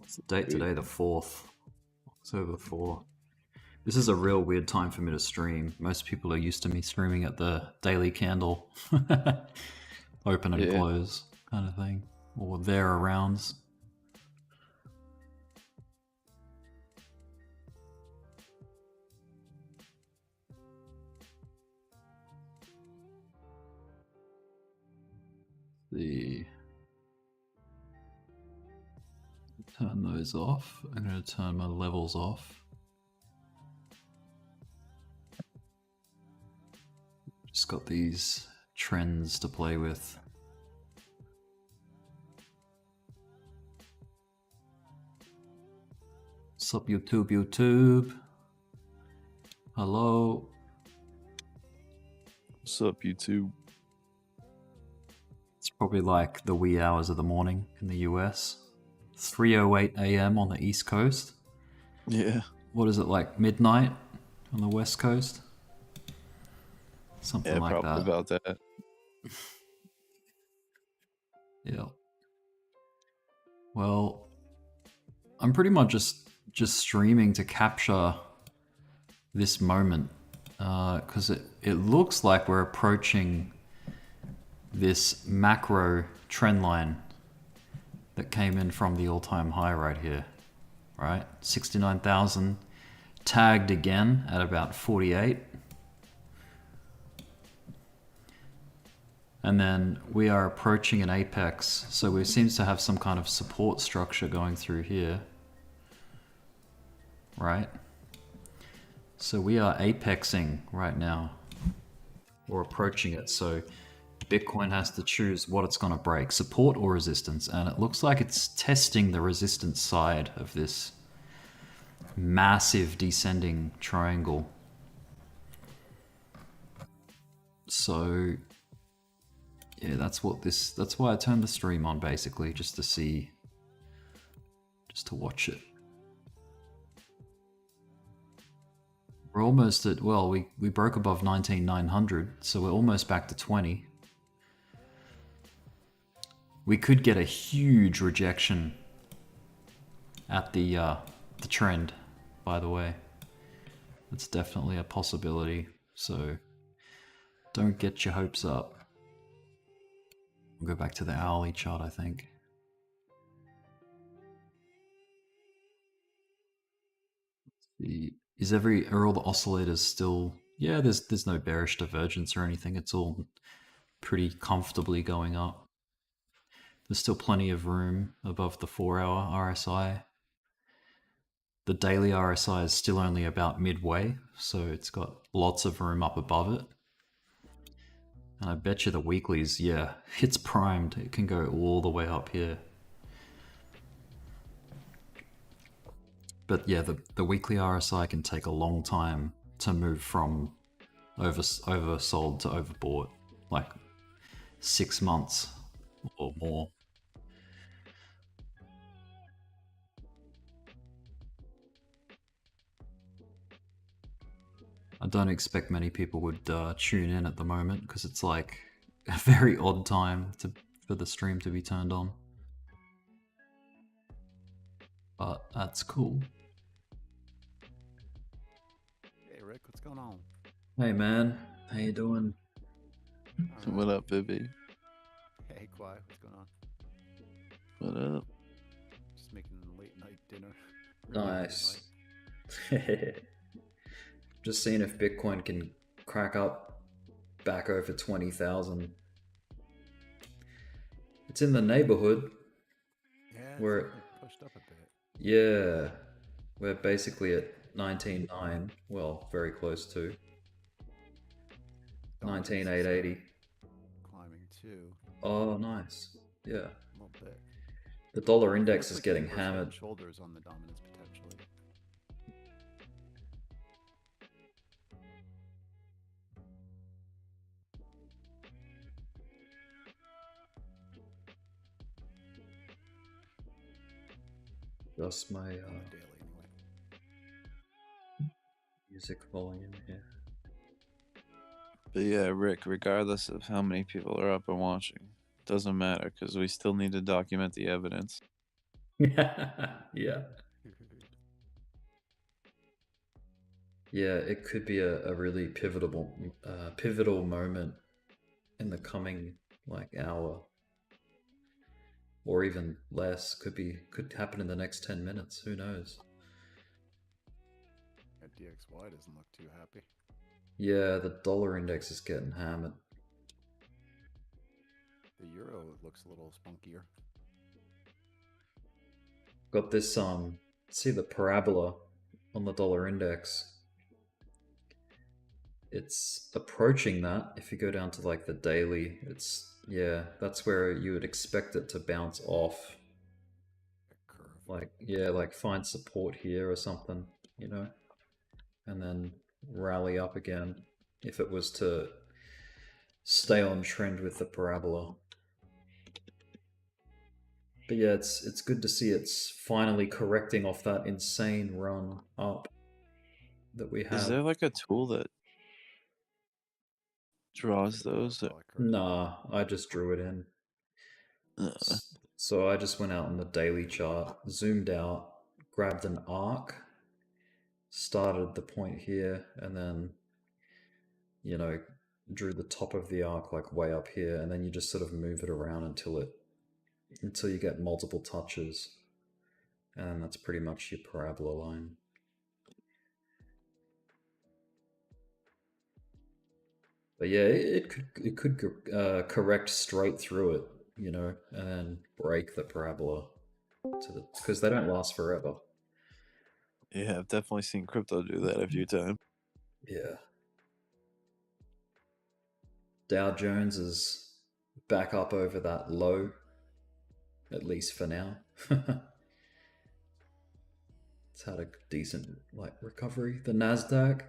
What's the date today? The 4th. October 4th. This is a real weird time for me to stream. Most people are used to me streaming at the daily candle. Open and close kind of thing. Or thereabouts. Turn those off. I'm going to turn my levels off. Just got these trends to play with. Sup YouTube? Hello? What's up YouTube? It's probably like the wee hours of the morning in the US. 3:08 a.m. on the East Coast. Yeah. What is it, like midnight on the West Coast? Something like probably that. About that. Yeah. Well, I'm pretty much just streaming to capture this moment because it looks like we're approaching this macro trend line that came in from the all-time high right here, right? 69,000 tagged again at about 48. And then we are approaching an apex, so we seems to have some kind of support structure going through here, right? So we are apexing right now, or approaching it, so Bitcoin has to choose what it's going to break, support or resistance, and it looks like it's testing the resistance side of this massive descending triangle. So yeah, that's why I turned the stream on, basically, just to watch it. We're almost at, well, we broke above 19,900, so we're almost back to 20. We could get a huge rejection at the trend, by the way. That's definitely a possibility, so don't get your hopes up. We'll go back to the hourly chart, I think. Are all the oscillators still... Yeah, there's no bearish divergence or anything. It's all pretty comfortably going up. There's still plenty of room above the 4-hour RSI. The daily RSI is still only about midway, so it's got lots of room up above it. And I bet you the weeklies, yeah, it's primed. It can go all the way up here. But yeah, the weekly RSI can take a long time to move from oversold to overbought, like 6 months or more. I don't expect many people would tune in at the moment because it's like a very odd time for the stream to be turned on. But that's cool. Hey Rick, what's going on? Hey man, how you doing? What up, baby? Hey Quiet, what's going on? What up? Just making late night dinner. Nice. Just seeing if Bitcoin can crack up back over 20,000. It's in the neighborhood. Yeah, We're pushed up a bit. Yeah, we're basically at 19.9. Well, very close to 19,880. Climbing too. Oh, nice. Yeah. A little bit. The dollar index is Looks like getting reverse head and hammered. shoulders on the dominance potentially. That's my On the daily anyway. music volume here. But yeah, Rick, regardless of how many people are up and watching, doesn't matter because we still need to document the evidence. Yeah. Yeah, it could be a really pivotal moment in the coming like hour, or even less. Could happen in the next 10 minutes. Who knows? Yeah, DXY doesn't look too happy. Yeah, the dollar index is getting hammered. The euro looks a little spunkier. Got this see the parabola on the dollar index. It's approaching that. If you go down to like the daily, that's where you would expect it to bounce off. A curve. Like find support here or something, and then rally up again if it was to stay on trend with the parabola. But yeah, it's good to see it's finally correcting off that insane run up that we had. Is there like a tool that draws those? Nah, I just drew it in. So I just went out on the daily chart, zoomed out, grabbed an arc, started the point here, and then, drew the top of the arc like way up here, and then you just sort of move it around until you get multiple touches. And that's pretty much your parabola line. But yeah, it could correct straight through it, and then break the parabola because they don't last forever. Yeah, I've definitely seen crypto do that a few times. Yeah. Dow Jones is back up over that low, at least for now. It's had a decent recovery. The Nasdaq,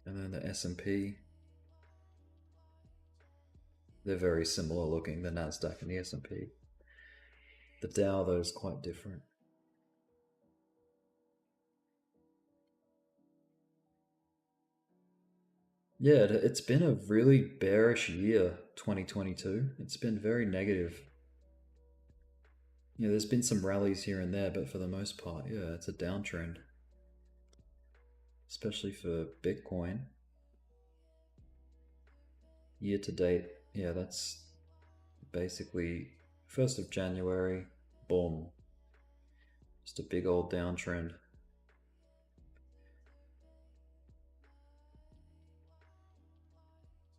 and then the S&P. They're very similar looking, the Nasdaq and the S&P. The Dow, though, is quite different. Yeah, it's been a really bearish year, 2022. It's been very negative. There's been some rallies here and there, but for the most part, yeah, it's a downtrend. Especially for Bitcoin. Year to date, yeah, that's basically 1st of January, boom. Just a big old downtrend.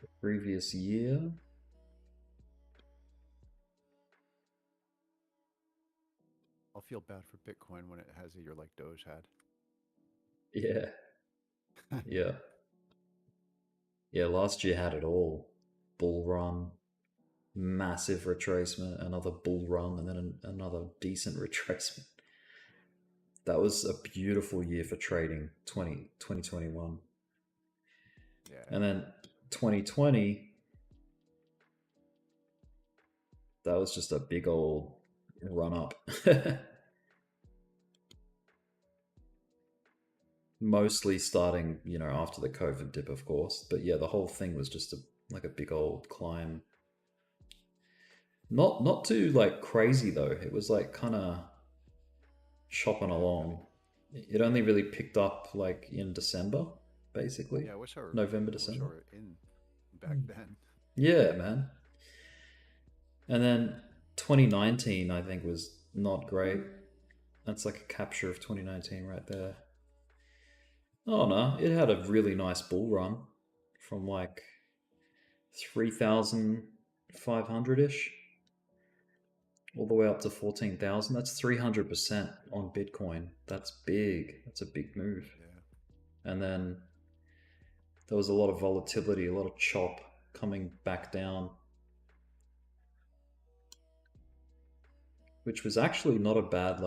The previous year, I'll feel bad for Bitcoin when it has a year like Doge had. yeah. Yeah. Yeah, last year had it all. Bull run, massive retracement, another bull run, and then another decent retracement. That was a beautiful year for trading, 2021. Yeah. And then 2020, that was just a big old run up. Mostly starting, after the COVID dip, of course. But yeah, the whole thing was just like a big old climb. Not too crazy though. It was kind of chopping along. It only really picked up in December, basically. Yeah, I wish I were November, I wish I December. were in back then. Yeah, man. And then 2019, I think, was not great. That's like a capture of 2019 right there. Oh no, it had a really nice bull run from 3,500-ish all the way up to 14,000. That's 300% on Bitcoin. That's big. That's a big move. Yeah. And then there was a lot of volatility, a lot of chop coming back down, which was actually not a bad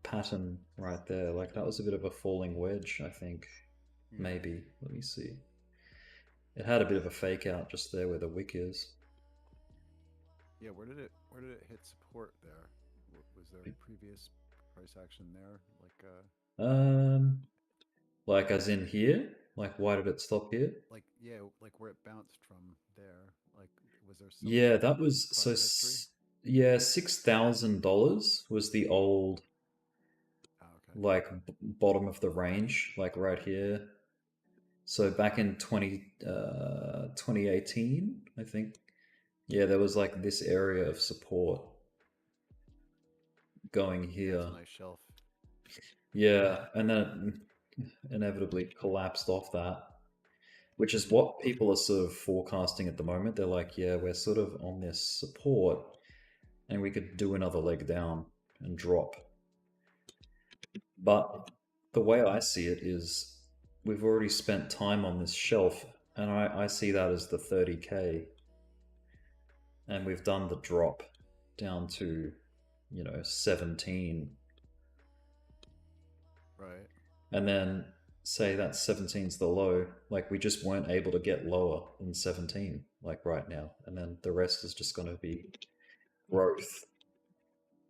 pattern right there. That was a bit of a falling wedge, I think. Maybe. Let me see. It had a bit of a fake out just there where the wick is. Yeah, where did it hit support there? Was there a previous price action there? As in here? Like, why did it stop here? Like, yeah, like where it bounced from there. Like, was there some Yeah, that was prior history? Yeah, $6,000 was the old Oh, okay. like bottom of the range, like right here. So back in 2018, I think. Yeah, there was like this area of support going Yeah, it's here. a nice shelf. Yeah, and then it inevitably collapsed off that, which is what people are sort of forecasting at the moment. They're like, yeah, we're sort of on this support and we could do another leg down and drop. But the way I see it is we've already spent time on this shelf, and I see that as the 30K, and we've done the drop down to, 17. Right. And then say that 17's the low, like we just weren't able to get lower than 17, like right now. And then the rest is just going to be growth.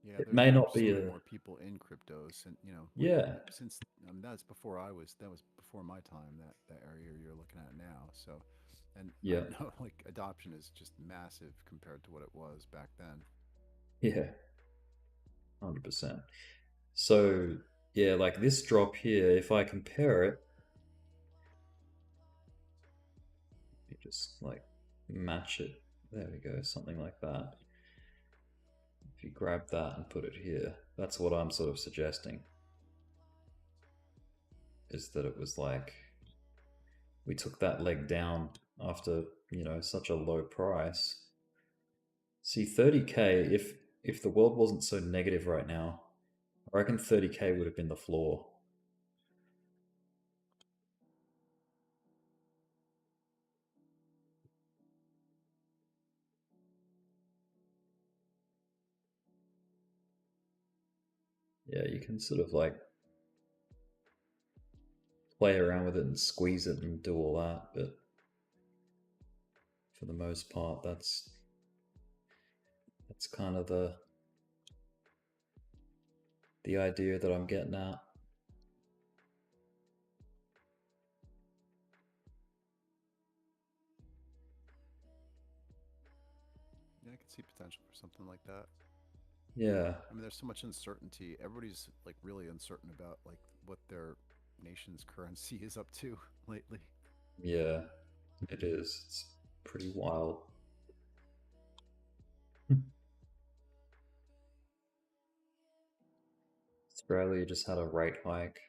Yeah, It may there's not so be many a, more people in cryptos, and yeah, since that's before that was before my time. That area you're looking at now. So, and I yeah, know like adoption is just massive compared to what it was back then. yeah, 100%. So, yeah, like this drop here, if I compare it, you just like match it. There we go, something like that. If you grab that and put it here, that's what I'm sort of suggesting. Is that it was like we took that leg down after, such a low price. See, 30K, if the world wasn't so negative right now, I reckon 30K would have been the floor. Yeah, you can sort of like play around with it and squeeze it and do all that, but for the most part, that's kind of the idea that I'm getting at. Yeah, I can see potential for something like that. Yeah, I mean, there's so much uncertainty. Everybody's like really uncertain about like what their nation's currency is up to lately. yeah, it is. It's pretty wild. Australia just had a rate hike.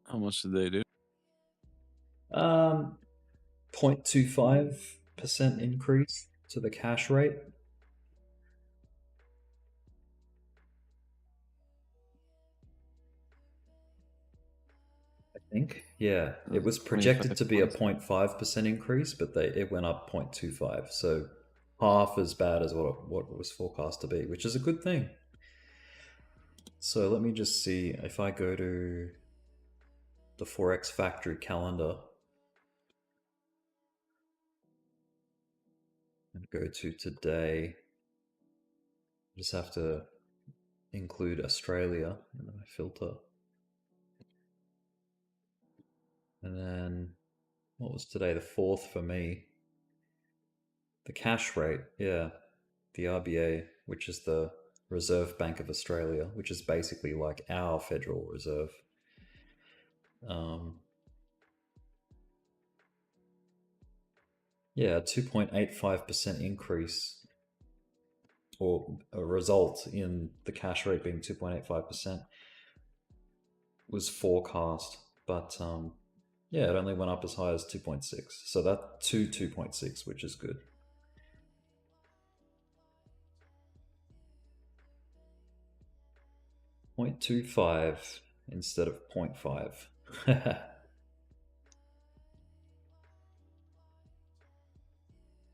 How much did they do? 0.25% increase to the cash rate. I think. Yeah, it was projected 25 to be a points. 0.5% increase, but it went up 0.25, so half as bad as what it was forecast to be, which is a good thing. So let me just see if I go to the Forex Factory calendar and go to today. I just have to include Australia in my filter. And then what was today? The 4th for me. The cash rate, yeah. The RBA, which is the Reserve Bank of Australia, which is basically like our Federal Reserve. Yeah, a 2.85% increase, or a result in the cash rate being 2.85% was forecast, but yeah, it only went up as high as 2.6. So that to 2.6, which is good. .25 instead of 0.5.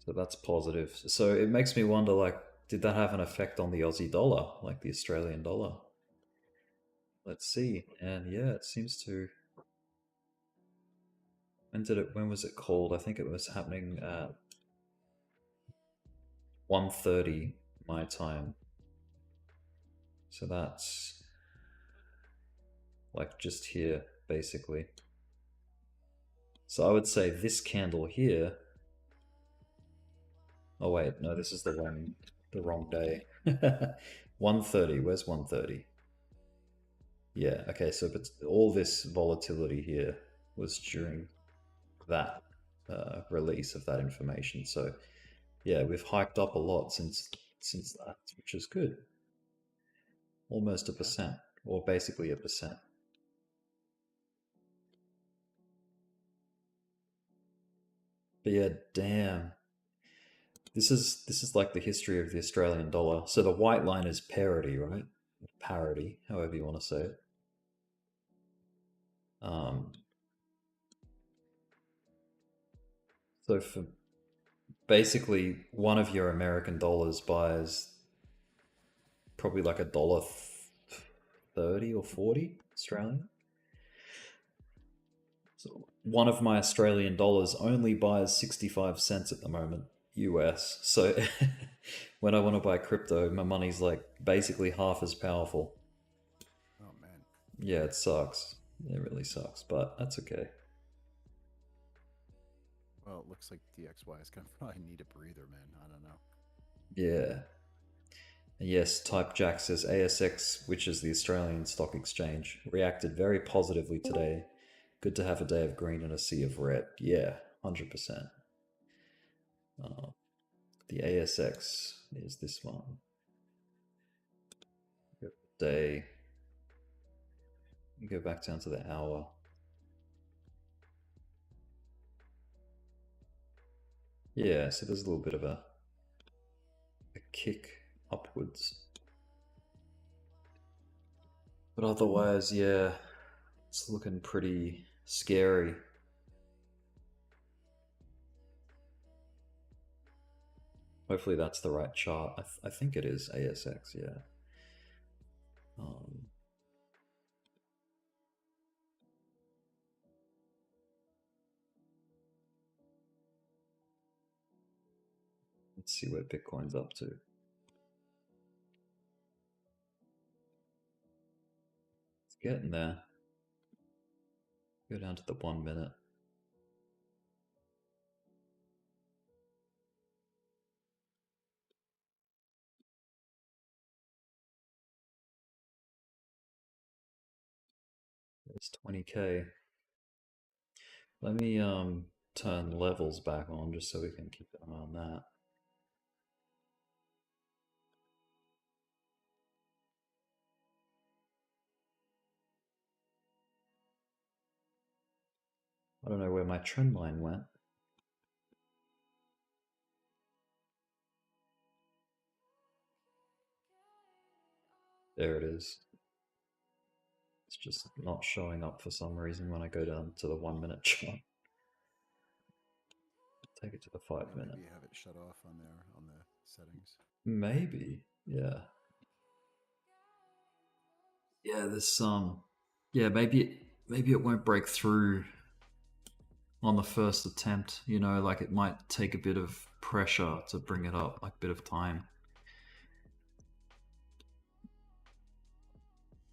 So that's positive. So it makes me wonder, like, did that have an effect on the Aussie dollar, like the Australian dollar? Let's see. And yeah, it seems to. When was it called? I think it was happening at 1:30 my time. So that's like just here, basically. So I would say this candle here. Oh wait, no, this is the wrong day. 130. Where's 130? Yeah, okay, so but all this volatility here was during that release of that information. So yeah, we've hiked up a lot since that, which is good. Almost 1%, or basically 1%. But yeah, damn. This is like the history of the Australian dollar. So the white line is parity, right? Parity, however you want to say it. So for basically one of your American dollars buys probably like $1.30 or 40 Australian. So one of my Australian dollars only buys 65 cents at the moment, US. So when I want to buy crypto, my money's like basically half as powerful. Oh man. Yeah, it sucks. It really sucks, but that's okay. Well, it looks like DXY is gonna probably need a breather, man. I don't know. Yeah. Yes, Type Jack says ASX, which is the Australian Stock Exchange, reacted very positively today. Good to have a day of green and a sea of red. Yeah, 100%. The ASX is this one. Day. You go back down to the hour. Yeah, so there's a little bit of a kick upwards. But otherwise, yeah, it's looking pretty scary. Hopefully that's the right chart. I think it is ASX, yeah. Let's see where Bitcoin's up to. It's getting there. Go down to the 1 minute. It's 20K. Let me turn levels back on just so we can keep an eye on that. I don't know where my trend line went. There it is. It's just not showing up for some reason when I go down to the 1 minute chart. Take it to the 5 minute. Maybe you have it shut off on there on the settings. Maybe, yeah. Yeah, there's yeah, maybe it won't break through on the first attempt, you know, like it might take a bit of pressure to bring it up, like a bit of time.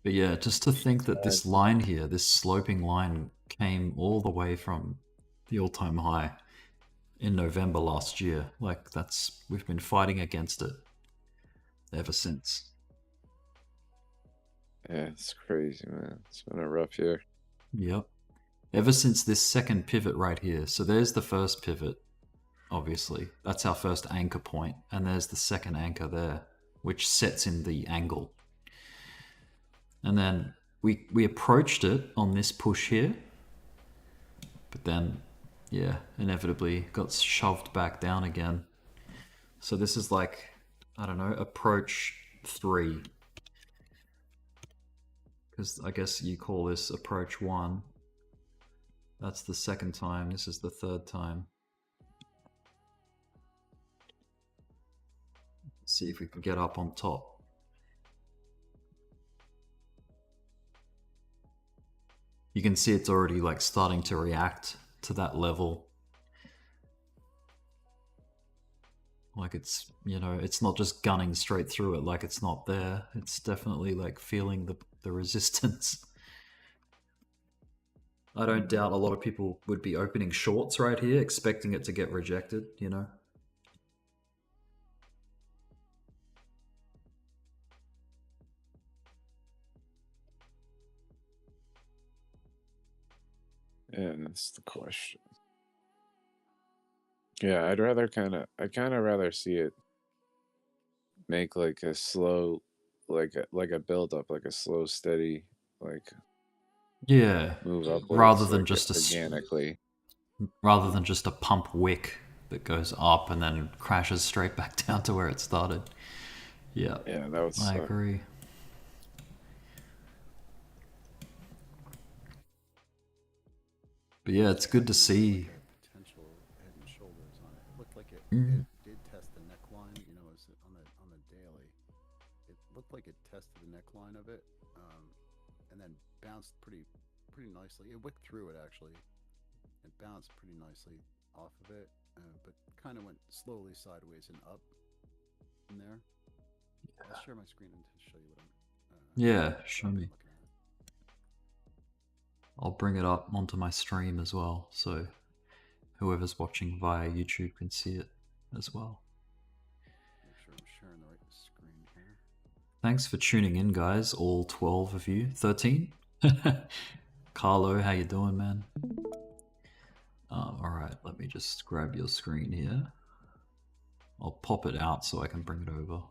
But yeah, just to think that this line here, this sloping line, came all the way from the all-time high in November last year. Like we've been fighting against it ever since. Yeah, it's crazy, man. It's been a rough year. Yep. Ever since this second pivot right here. So there's the first pivot, obviously. That's our first anchor point. And there's the second anchor there, which sets in the angle. And then we approached it on this push here. But then, yeah, inevitably got shoved back down again. So this is like, I don't know, approach 3. Because I guess you call this approach 1. That's the second time. This is the third time. Let's see if we can get up on top. You can see it's already like starting to react to that level Like it's, you know, it's not just gunning straight through it like it's not there. It's definitely like feeling the resistance. I don't doubt a lot of people would be opening shorts right here, expecting it to get rejected, you know? And that's the question. Yeah, I kind of rather see it make like a slow, like a build up, like a slow, steady, like Yeah. move upwards, Rather than like just organically. rather than just a pump wick that goes up and then crashes straight back down to where it started. Yeah. Yeah, that would I suck. agree. But yeah, it's good to see. Like a potential head and shoulders on it. It looked like it did test the neckline. You know, as on the daily, it looked like it tested the neckline of it, and then bounced pretty nicely. It wicked through it actually. It bounced pretty nicely off of it, but kind of went slowly sideways and up in there. I'll share my screen and to show you what I'm. Yeah, show me. Looking at it. I'll bring it up onto my stream as well, so whoever's watching via YouTube can see it as well. Make sure I'm sharing the right screen here. Thanks for tuning in, guys, all 12 of you. 13? Carlo, how you doing, man? Alright, let me just grab your screen here. I'll pop it out so I can bring it over.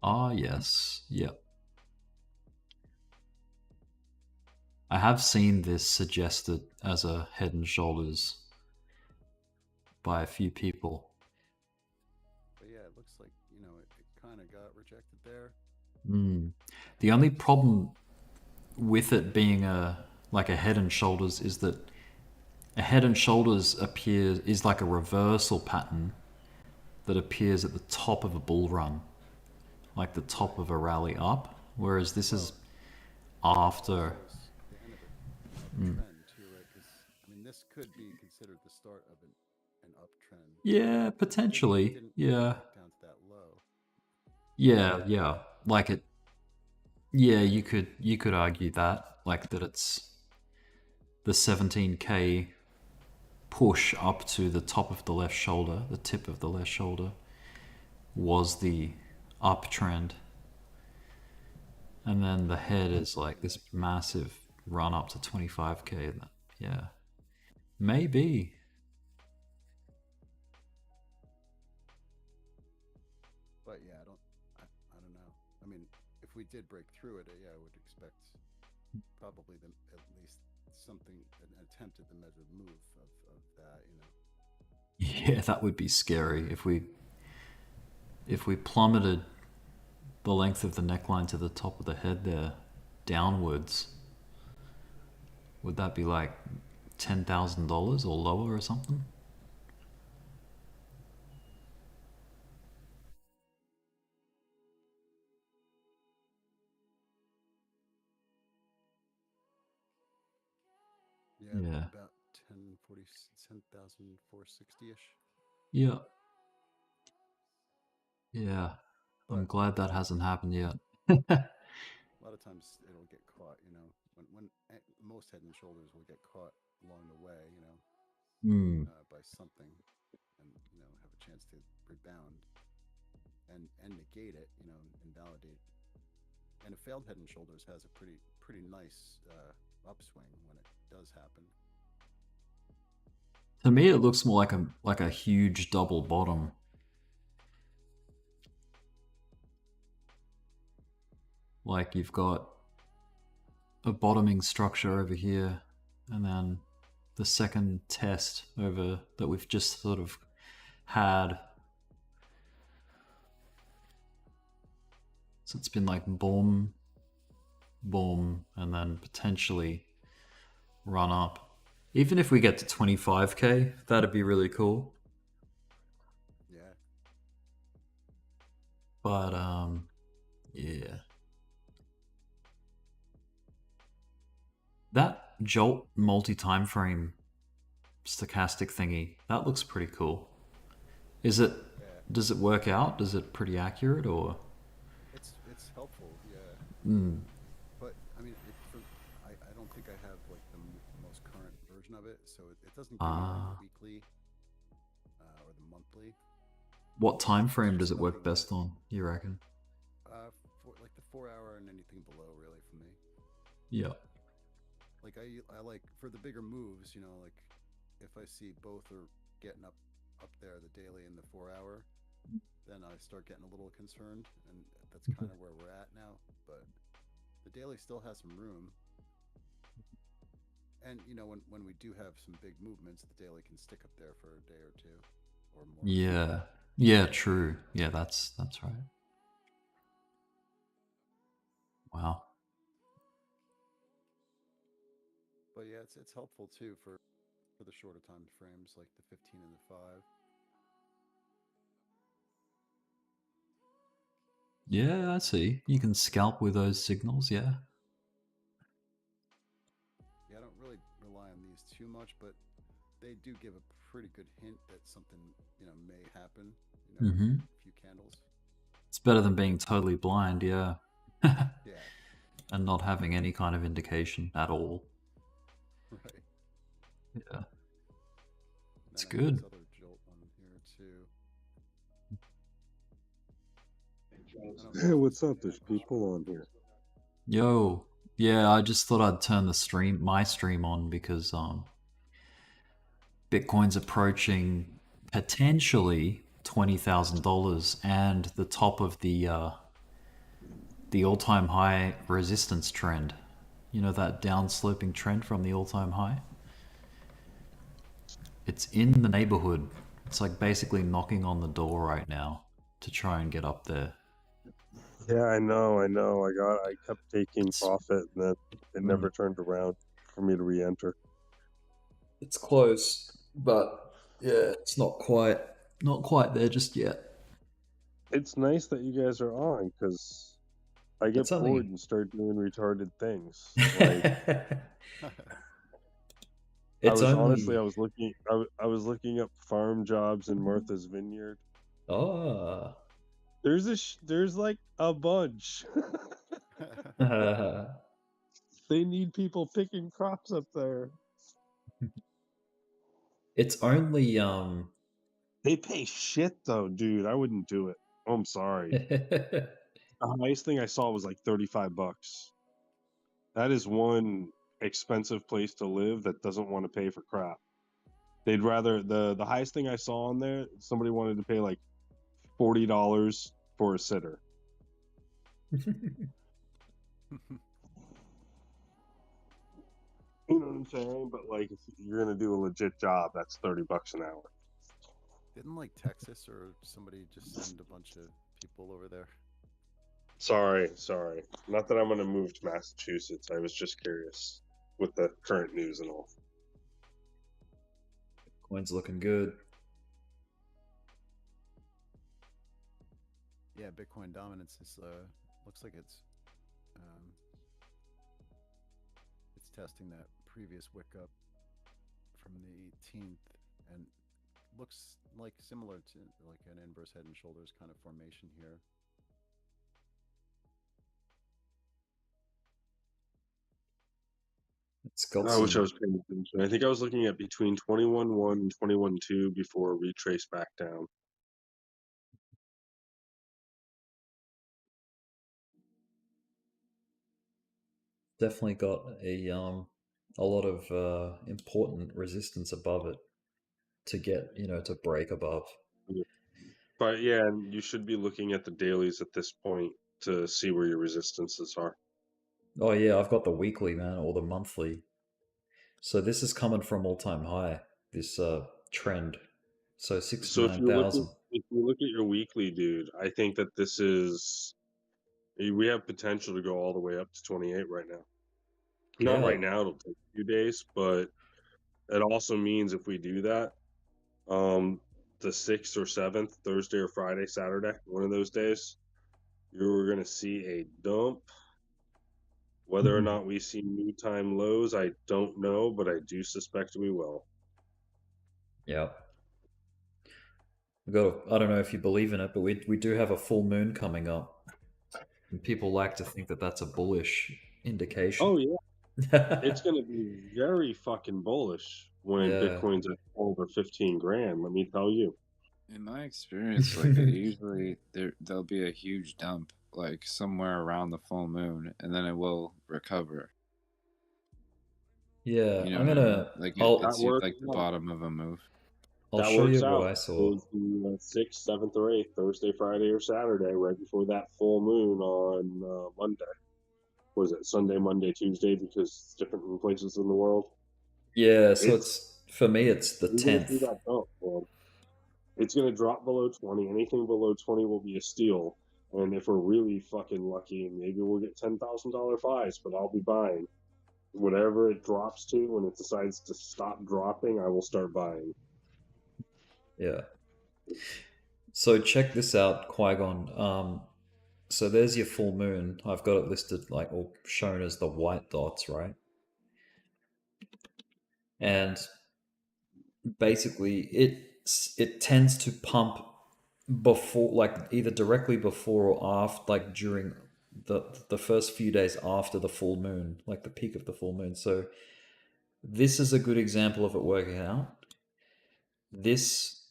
Ah, yes. Yep. I have seen this suggested as a head and shoulders by a few people. But yeah, it looks like, you know, it kind of got rejected there. The only problem with it being like a head and shoulders is that a head and shoulders is like a reversal pattern that appears at the top of a bull run, like the top of a rally up, whereas this is after. The end of a trend too, right? Because I mean, this could be considered the start of an uptrend. Yeah, potentially. It didn't Yeah. get down to that low. Yeah. Like it. Yeah, you could argue that, like that it's the 17K push up to the top of the left shoulder, the tip of the left shoulder, was the uptrend. And then the head is like this massive run up to 25K. Yeah. Maybe. But yeah, I don't know. I mean, if we did break through it, yeah, I would expect probably at least something, an attempt at the measured move of that, you know. Yeah, that would be scary if we plummeted the length of the neckline to the top of the head there downwards. Would that be like $10,000 or lower or something? Yeah. About 10,460-ish. Yeah. Yeah. I'm But glad that hasn't happened yet. a lot of times it'll get caught, you know, when most head and shoulders will get caught along the way, you know, by something, and you know, have a chance to rebound and negate it, you know, invalidate. And a failed head and shoulders has a pretty nice upswing when it does happen. To me, it looks more like a huge double bottom. Like you've got a bottoming structure over here, and then the second test over that we've just sort of had. So it's been like boom, boom, and then potentially run up. Even if we get to 25K, that'd be really cool. Yeah. But yeah. That Jolt multi-time frame stochastic thingy. That looks pretty cool. Is it? Yeah, Does it work out? Is it pretty accurate or? it's helpful. Yeah, Mm. but I mean, I don't think I have like the most current version of it, so it doesn't give me like the Ah. weekly or the monthly. What time It's frame does just it work looking best at on? You reckon? for like the 4 hour and anything below, really, for me. Yeah. Like I like for the bigger moves, like if I see both are getting up there, the daily and the 4 hour, then I start getting a little concerned, and that's kind of where we're at now. But the daily still has some room, and when we do have some big movements, the daily can stick up there for a day or two or more. Yeah. Yeah. True. Yeah. That's right. Wow. But yeah, it's helpful too for the shorter time frames, like the 15 and the 5. Yeah, I see. You can scalp with those signals. Yeah. Yeah, I don't really rely on these too much, but they do give a pretty good hint that something may happen. Mm-hmm. A few candles. It's better than being totally blind. Yeah. Yeah, And not having any kind of indication at all. right. Yeah. And It's then I have good. this other jolt one here too. I don't know Hey, if what's this will up? get There's much. people on here. Yo. Yeah, I just thought I'd turn my stream on because Bitcoin's approaching potentially $20,000 and the top of the all-time high resistance trend. You know that downsloping trend from the all-time high? It's in the neighborhood. It's like basically knocking on the door right now to try and get up there. Yeah, I know. I kept taking It's profit, and then it mm, never turned around for me to re-enter. it's close, but yeah, it's not quite there just yet. It's nice that you guys are on, because I get It's bored only and start doing retarded things. Like I it's was honestly, only I was looking up farm jobs in Martha's Vineyard. oh There's like a bunch. They need people picking crops up there. it's only They pay shit though, dude. I wouldn't do it. Oh, I'm sorry. The highest thing I saw was like $35. That is one expensive place to live that doesn't want to pay for crap. They'd rather the highest thing I saw on there, somebody wanted to pay like $40 for a sitter. You know what I'm saying? But like, if you're gonna do a legit job, that's $30 an hour. Didn't like Texas or somebody just send a bunch of people over there? Sorry. Not that I'm gonna move to Massachusetts. I was just curious with the current news and all. Coin's looking good. Yeah, Bitcoin dominance is looks like um, it's testing that previous wick up from the 18th, and looks like similar to like an inverse head and shoulders kind of formation here. It's got I wish I some was paying attention. I think I was looking at between 21.1 and 21.2 before it retraced back down. definitely got a lot of important resistance above it to get, to break above. But yeah, and you should be looking at the dailies at this point to see where your resistances are. Oh yeah, I've got the weekly, man, or the monthly. So this is coming from all-time high, this trend. So So 69,000. if you look at your weekly, dude, I think that this is we have potential to go all the way up to 28 right now. Not Yeah. right now, it'll take a few days, but it also means if we do that, the 6th or 7th, Thursday or Friday, Saturday, one of those days, you're going to see a dump. Whether or Mhm. not we see new time lows, I don't know, but I do suspect we will. Yeah. We got. I don't know if you believe in it, but we do have a full moon coming up, and people like to think that that's a bullish indication. Oh yeah, it's going to be very fucking bullish when Yeah. Bitcoin's at over 15 grand. Let me tell you. In my experience, like it usually there'll be a huge dump, like somewhere around the full moon, and then it will recover. Yeah, You know I'm what I mean? gonna. Like That it's works like the out. bottom of a move. I'll That show works you what out. I It saw. was the 6th, 7th, or 8th, Thursday, Friday, or Saturday, right before that full moon on Monday. Was it Sunday, Monday, Tuesday? Because it's different in places in the world. Yeah, so It's it's for me. It's the you're going to see 10th. that dump, man. It's going to drop below 20. Anything below 20 will be a steal. And if we're really fucking lucky, maybe we'll get $10,000 buys, but I'll be buying. Whatever it drops to, when it decides to stop dropping, I will start buying. Yeah. So check this out, Qui-Gon. So there's your full moon. I've got it listed like or shown as the white dots, right? And basically, it tends to pump before, like either directly before or after, like during the first few days after the full moon, like the peak of the full moon. So this is a good example of it working out. This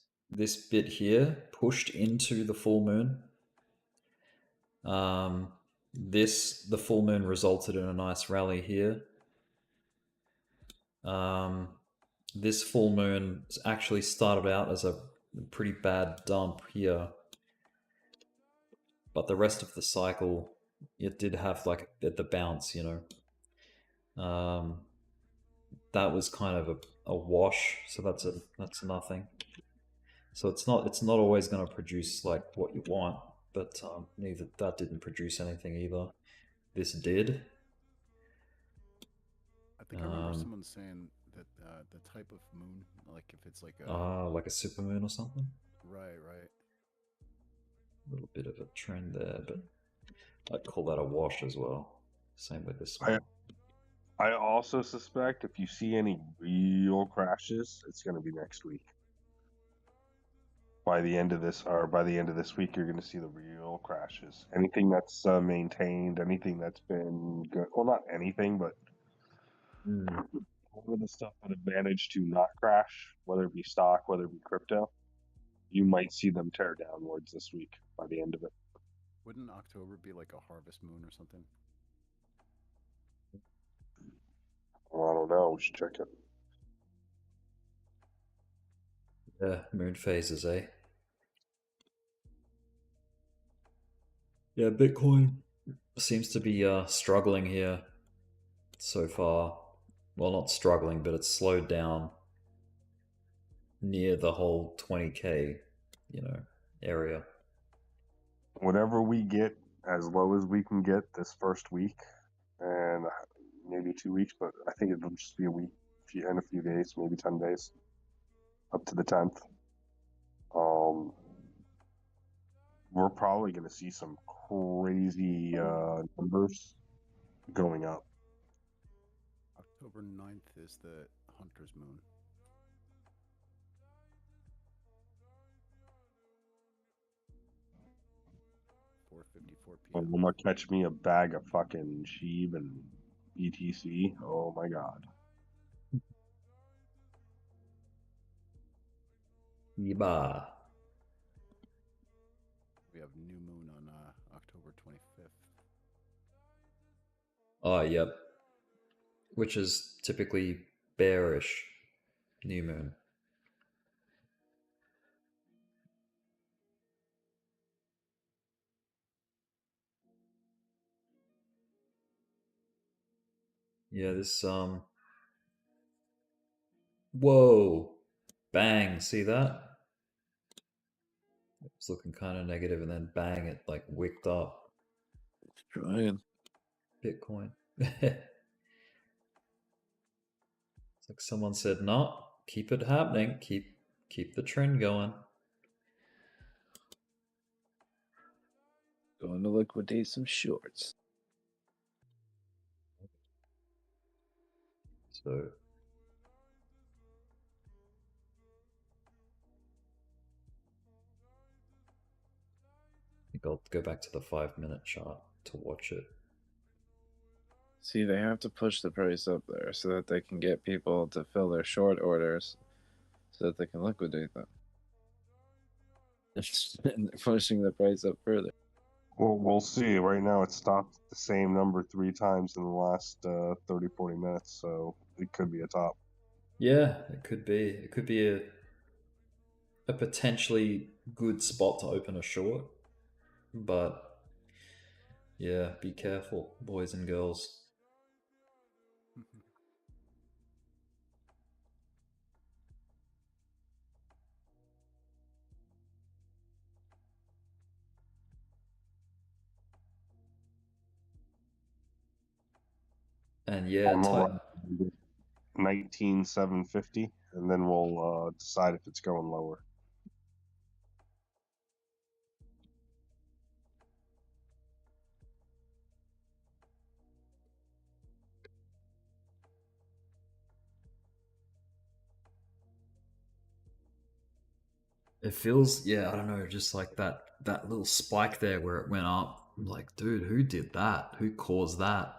bit here pushed into the full moon. The full moon resulted in a nice rally here. This full moon actually started out as a pretty bad dump here, but the rest of the cycle, it did have like the bounce, that was kind of a wash, so that's nothing. So it's not always going to produce like what you want, but neither that didn't produce anything either. This did. I think I remember someone saying that the type of moon, like if it's like like a supermoon or something. right. A little bit of a trend there, but I'd call that a wash as well. Same with this I one. I also suspect if you see any real crashes, it's going to be next week. By the end of this week, you're going to see the real crashes. Anything that's maintained, anything that's been good. Well, not anything, but all of the stuff that have managed to not crash, whether it be stock, whether it be crypto, you might see them tear downwards this week by the end of it. Wouldn't October be like a harvest moon or something? Well, I don't know. We should check it. Yeah, moon phases, eh? Yeah, Bitcoin seems to be struggling here so far. Well, not struggling, but it's slowed down near the whole 20K, area. Whatever we get, as low as we can get this first week, and maybe 2 weeks, but I think it'll just be a week, and a few days, maybe 10 days, up to the 10th. We're probably going to see some crazy numbers going up. October 9th is the Hunter's Moon. I'm gonna catch me a bag of fucking Sheeb and BTC. Oh my god. Yeba. We have new moon on October 25th. Oh, yep. Which is typically bearish new moon. Yeah, this whoa. Bang, see that? It's looking kind of negative, and then bang, it like wicked up. Trying. Bitcoin. It's like someone said, no, keep it happening. Keep the trend going. Going to liquidate some shorts. So I'll go back to the 5-minute chart to watch it. See, they have to push the price up there so that they can get people to fill their short orders so that they can liquidate them. And they're pushing the price up further. Well, we'll see. Right now, it's stopped at the same number 3 times in the last 30, 40 minutes, so it could be a top. Yeah, it could be. It could be a potentially good spot to open a short, but yeah, be careful, boys and girls. And yeah, I'm around 19,750, and then we'll decide if it's going lower. it feels, yeah, I don't know, just like that little spike there where it went up. I'm like, dude, who did that? Who caused that?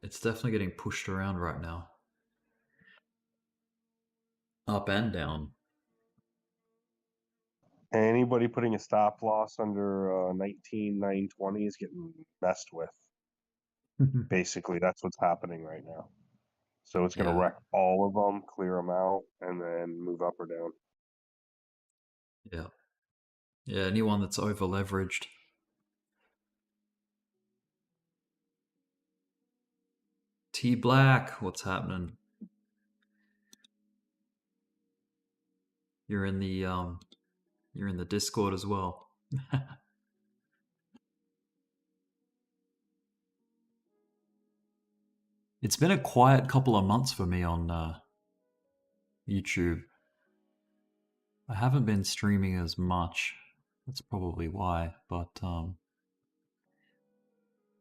It's definitely getting pushed around right now. Up and down. Anybody putting a stop loss under 19,920 is getting messed with. Basically, that's what's happening right now. So it's going to Yeah. wreck all of them, clear them out, and then move up or down. Yeah. Yeah, anyone that's over leveraged. T Black, what's happening? You're in the Discord as well. It's been a quiet couple of months for me on YouTube. I haven't been streaming as much. That's probably why, but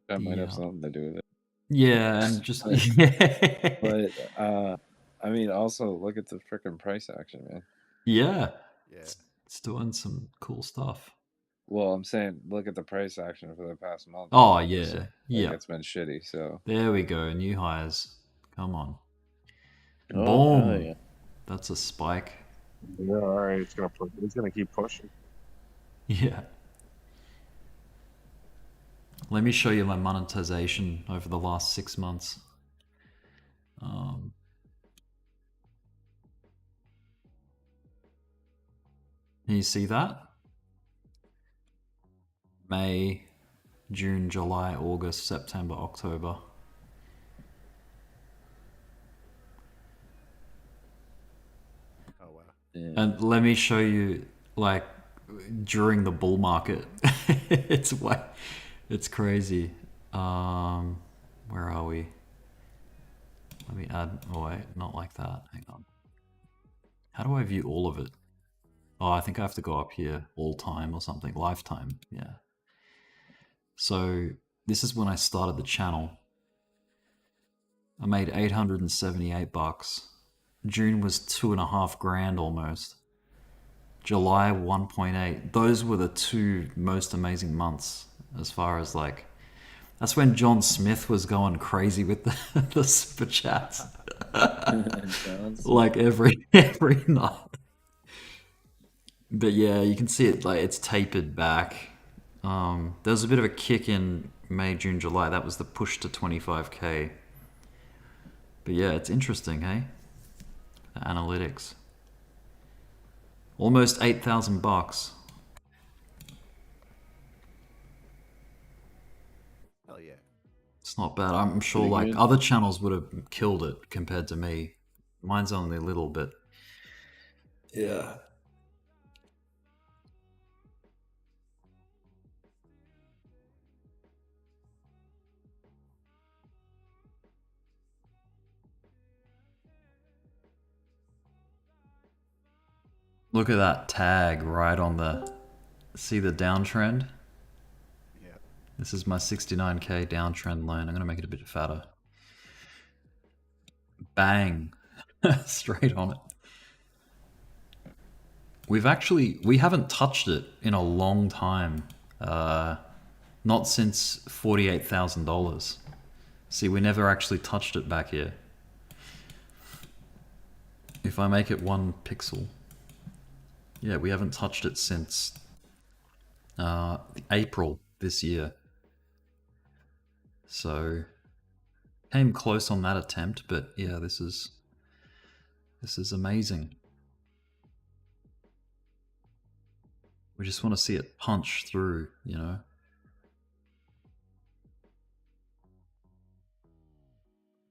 That might have yeah. something to do with it. Yeah, and just But I mean, also look at the freaking price action, man. yeah, Yeah. it's doing some cool stuff. Well, I'm saying look at the price action for the past month. Oh Like, yeah, yeah. it's been shitty. So There we go, new highs. Come on, Oh, hell boom. yeah. That's a spike. Yeah, all right, it's gonna keep pushing. Yeah. Let me show you my monetization over the last 6 months. Can you see that? May, June, July, August, September, October. Oh wow. Yeah. And let me show you, like, during the bull market. It's crazy. Where are we? Let me add, oh wait, not like that. Hang on. How do I view all of it? Oh, I think I have to go up here, all time or something, lifetime, yeah. So this is when I started the channel. I made 878 bucks. June was 2.5 grand almost. July 1.8. Those were the 2 most amazing months as far as like, that's when John Smith was going crazy with the super chats. Like every night. But yeah, you can see it, like it's tapered back. There was a bit of a kick in May, June, July. That was the push to 25k. But yeah, it's interesting, hey? The analytics. Almost 8,000 bucks. Hell yeah. It's not bad. I'm sure Pretty like good. other channels would have killed it compared to me. Mine's only a little bit. Yeah. Look at that tag right on the, see the downtrend? Yeah. This is my 69k downtrend line. I'm gonna make it a bit fatter. Bang. Straight on it. we haven't touched it in a long time. Not since $48,000. See, we never actually touched it back here. If I make it 1 pixel, yeah, we haven't touched it since April this year. So came close on that attempt, but yeah, this is amazing. We just want to see it punch through, you know.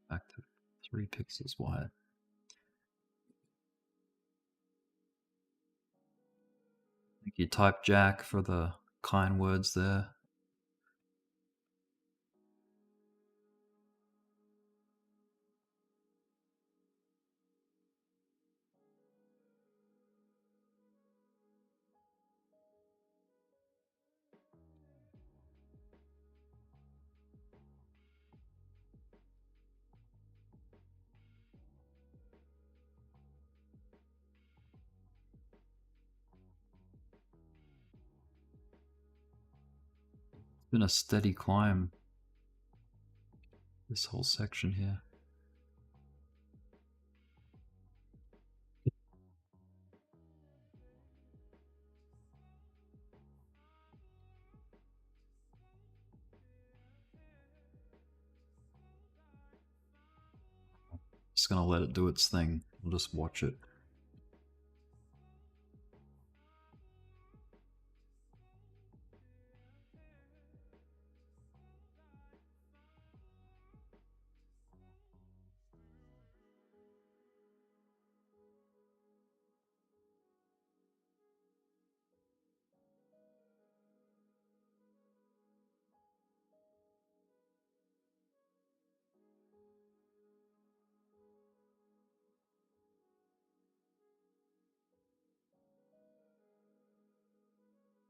Back to 3 pixels wide. Thank you, Type Jack, for the kind words there. It's been a steady climb, this whole section here. Just gonna let it do its thing. We'll just watch it.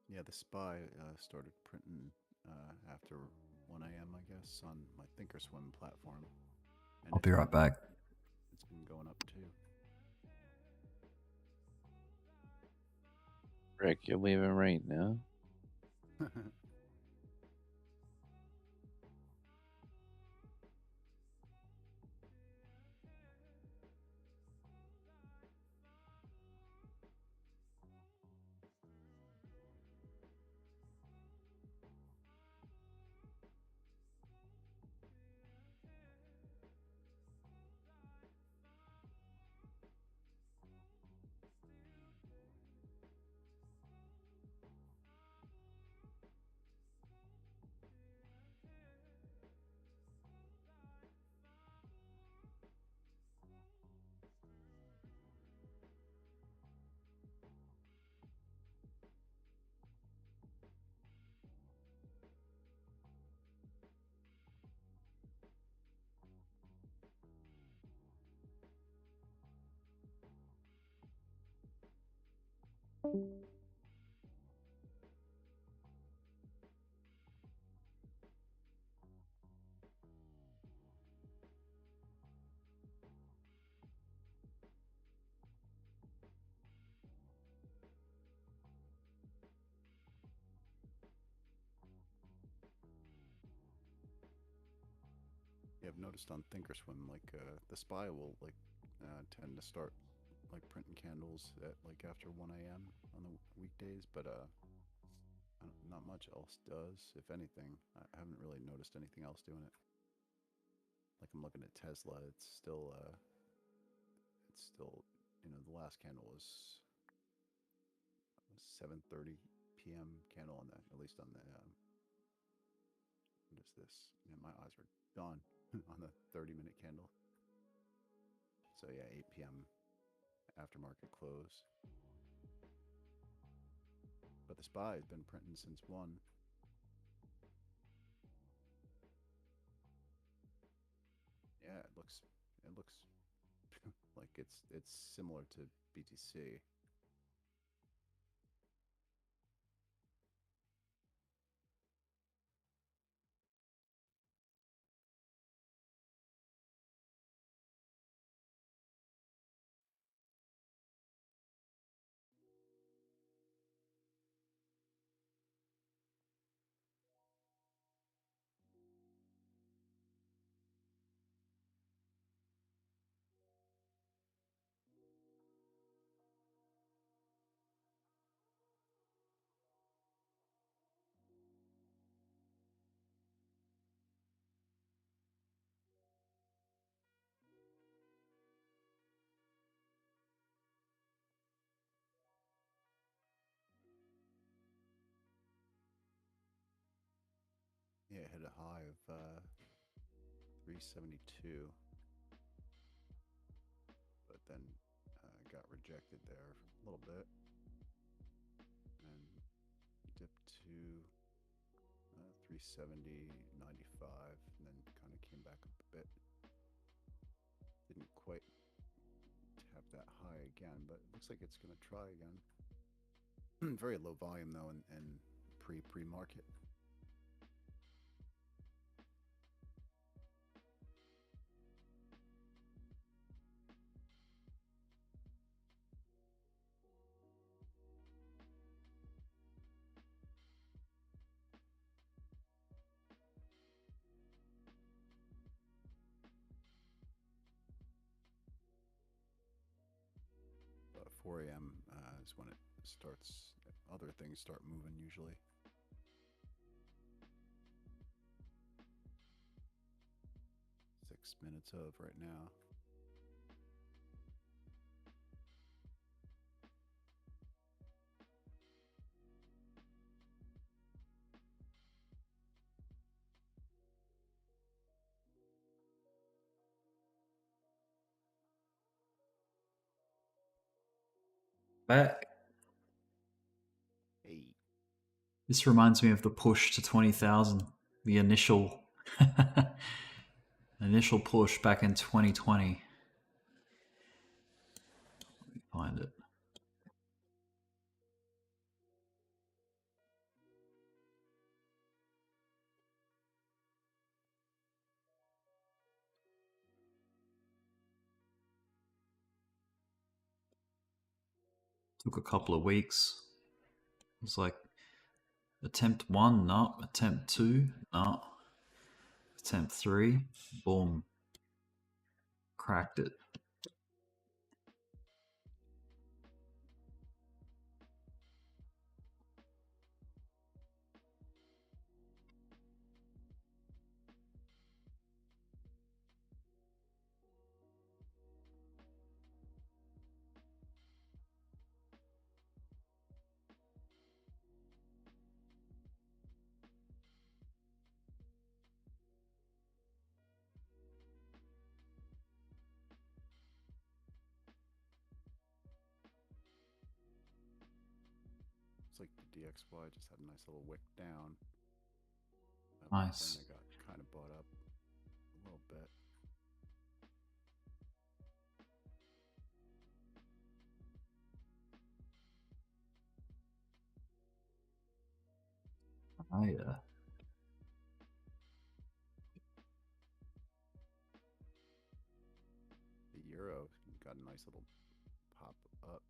Yeah, the SPY started printing after 1 a.m., I guess, on my Thinkorswim platform. And I'll be right back. It's been going up too. Rick, you're leaving right now? Yeah, I've noticed on Thinkorswim, like the SPY will tend to start like printing candles at like after 1 a.m. on the weekdays, but not much else does. If anything, I haven't really noticed anything else doing it. Like I'm looking at Tesla, it's still, you know, the last candle was 7:30 p.m. candle on the, at least on the, what is this? Man, my eyes are gone on the 30-minute candle. So yeah, 8 p.m. aftermarket close. But the SPY has been printing since 1. Yeah, it looks like it's similar to BTC. hit a high of 372, but then got rejected there a little bit and dipped to 370.95, and then kind of came back up a bit. Didn't quite tap that high again, but it looks like it's going to try again. Very low volume though, and pre-market. About 4 a.m. Is when it starts. Other things start moving usually. Minutes of right now. Back. Hey. This reminds me of the push to 20,000, the initial initial push back in 2020. Let me find it. Took a couple of weeks. It was like attempt 1, no. Attempt 2, no. Attempt 3, boom. Cracked it. It's like the DXY just had a nice little wick down. Nice. Then it got kind of bought up a little bit. Oh yeah. The euro got a nice little pop up,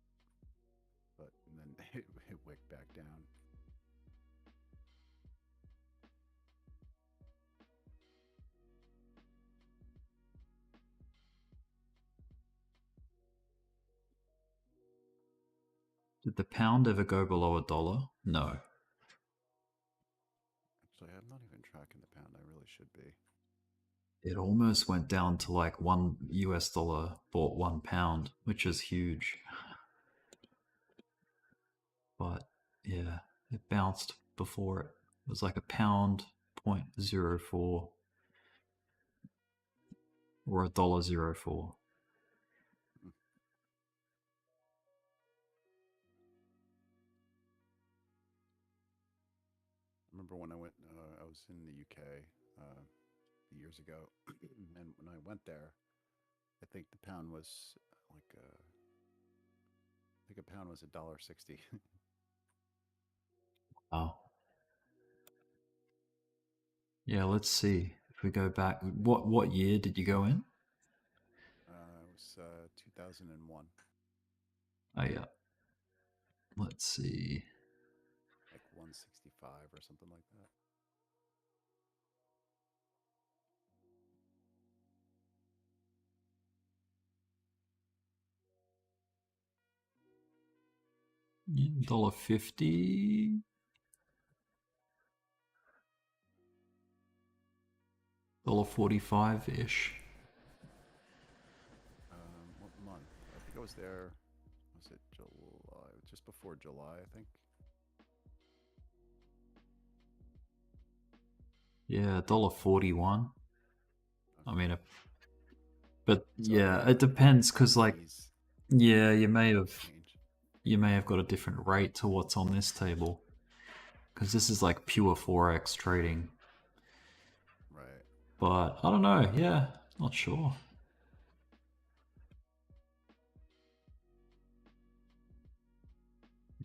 but and then it wicked back down. Did the pound ever go below $1? No. Actually, I'm not even tracking the pound. I really should be. It almost went down to like $1 bought £1, which is huge. But yeah, it bounced before it. It was like £1.04 or $1.04. I remember when I went, I was in the UK years ago, and when I went there, I think the pound was like I think a pound was $1.60. Wow. Yeah, let's see if we go back. What year did you go in? It was 2001. Oh yeah. Let's see. Like 165 or something like that. $1.50. $1.45-ish. What month? I think I was there. Was it July? Just before July, I think. Yeah, $1.41. I mean, but So yeah, maybe it depends because, like, fees yeah, you may have change. got a different rate to what's on this table because this is like pure forex trading. Right. But I don't know. Yeah, not sure.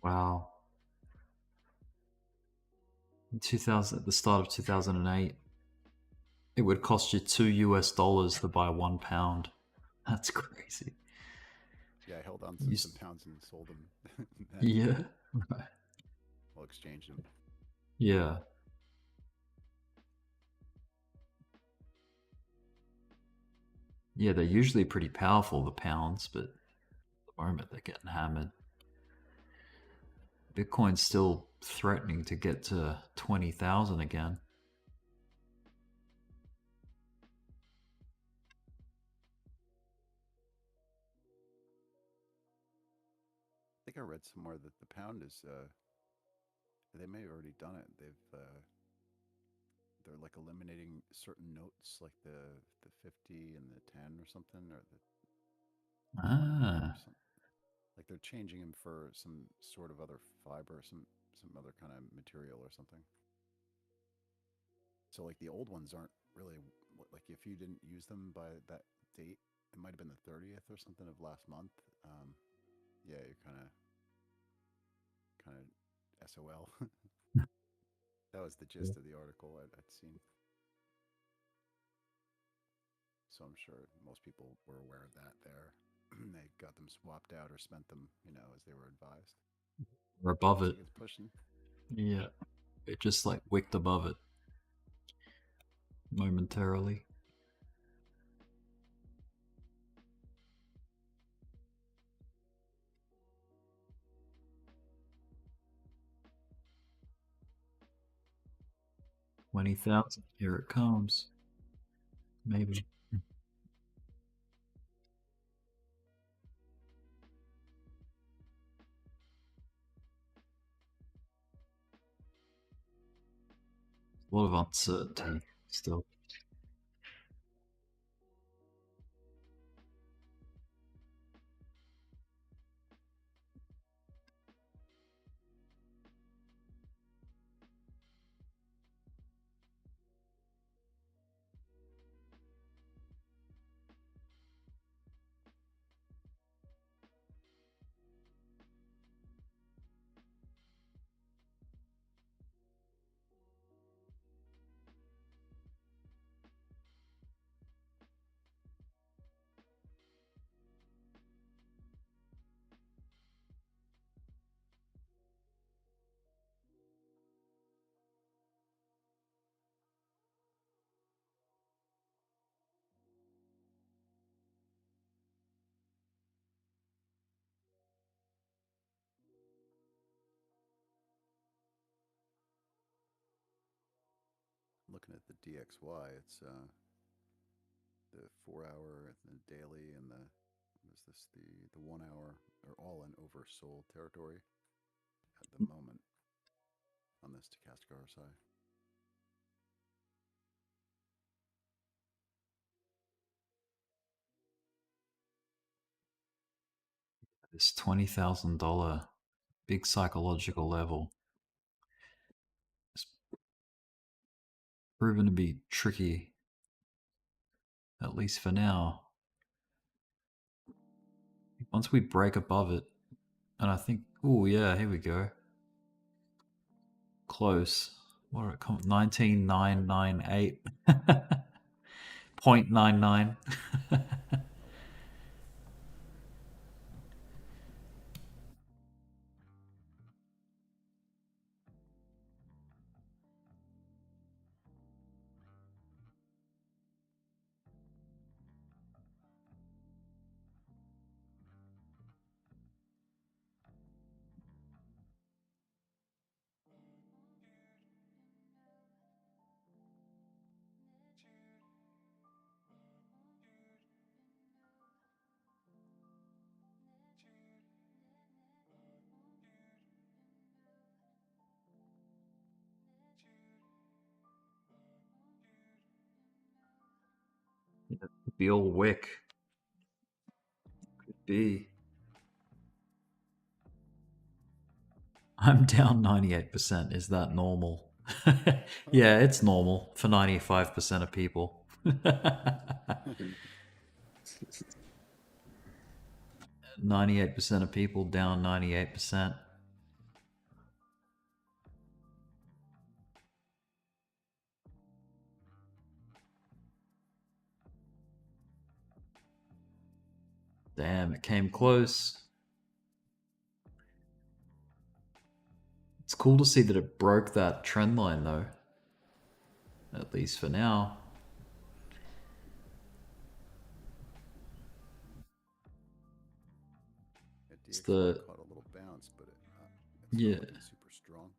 Wow. In 2000, at the start of 2008, it would cost you $2 to buy £1. That's crazy. Yeah, I held on to You some s- pounds and sold them. Then yeah. Right. we'll exchange them. Yeah. Yeah, they're usually pretty powerful, the pounds, but at the moment they're getting hammered. Bitcoin's still threatening to get to 20,000 again. I think I read somewhere that the pound is. They may have already done it. They're like eliminating certain notes, like the 50 and the 10 or something, or the 1 yen or Ah. something. Like they're changing them for some sort of other fiber, some other kind of material or something. So like the old ones aren't really like if you didn't use them by that date, it might have been the 30th or something of last month. Yeah, you're kind of SOL. That was the gist of the article I'd seen. So I'm sure most people were aware of that there. They got them swapped out or spent them, as they were advised. We're above Looks it. like it's pushing. Yeah. It just like wicked above it momentarily. $20,000. Here it comes. Maybe. A lot of uncertainty still. Looking at the DXY, it's the 4 hour, the daily, and the 1 hour are all in oversold territory at the moment on this stochastic RSI. This $20,000 big psychological level is proven to be tricky, at least for now. Once we break above it, and I think, oh yeah, here we go. Close. What are it called? 19998. 0.99. Could be all wick. Could be. I'm down 98%. Is that normal? Yeah, it's normal for 95% of people. 98% of people down 98%. Damn, it came close. It's cool to see that it broke that trend line though. At least for now. It's the caught a little bounce, but it's yeah. not looking super strong.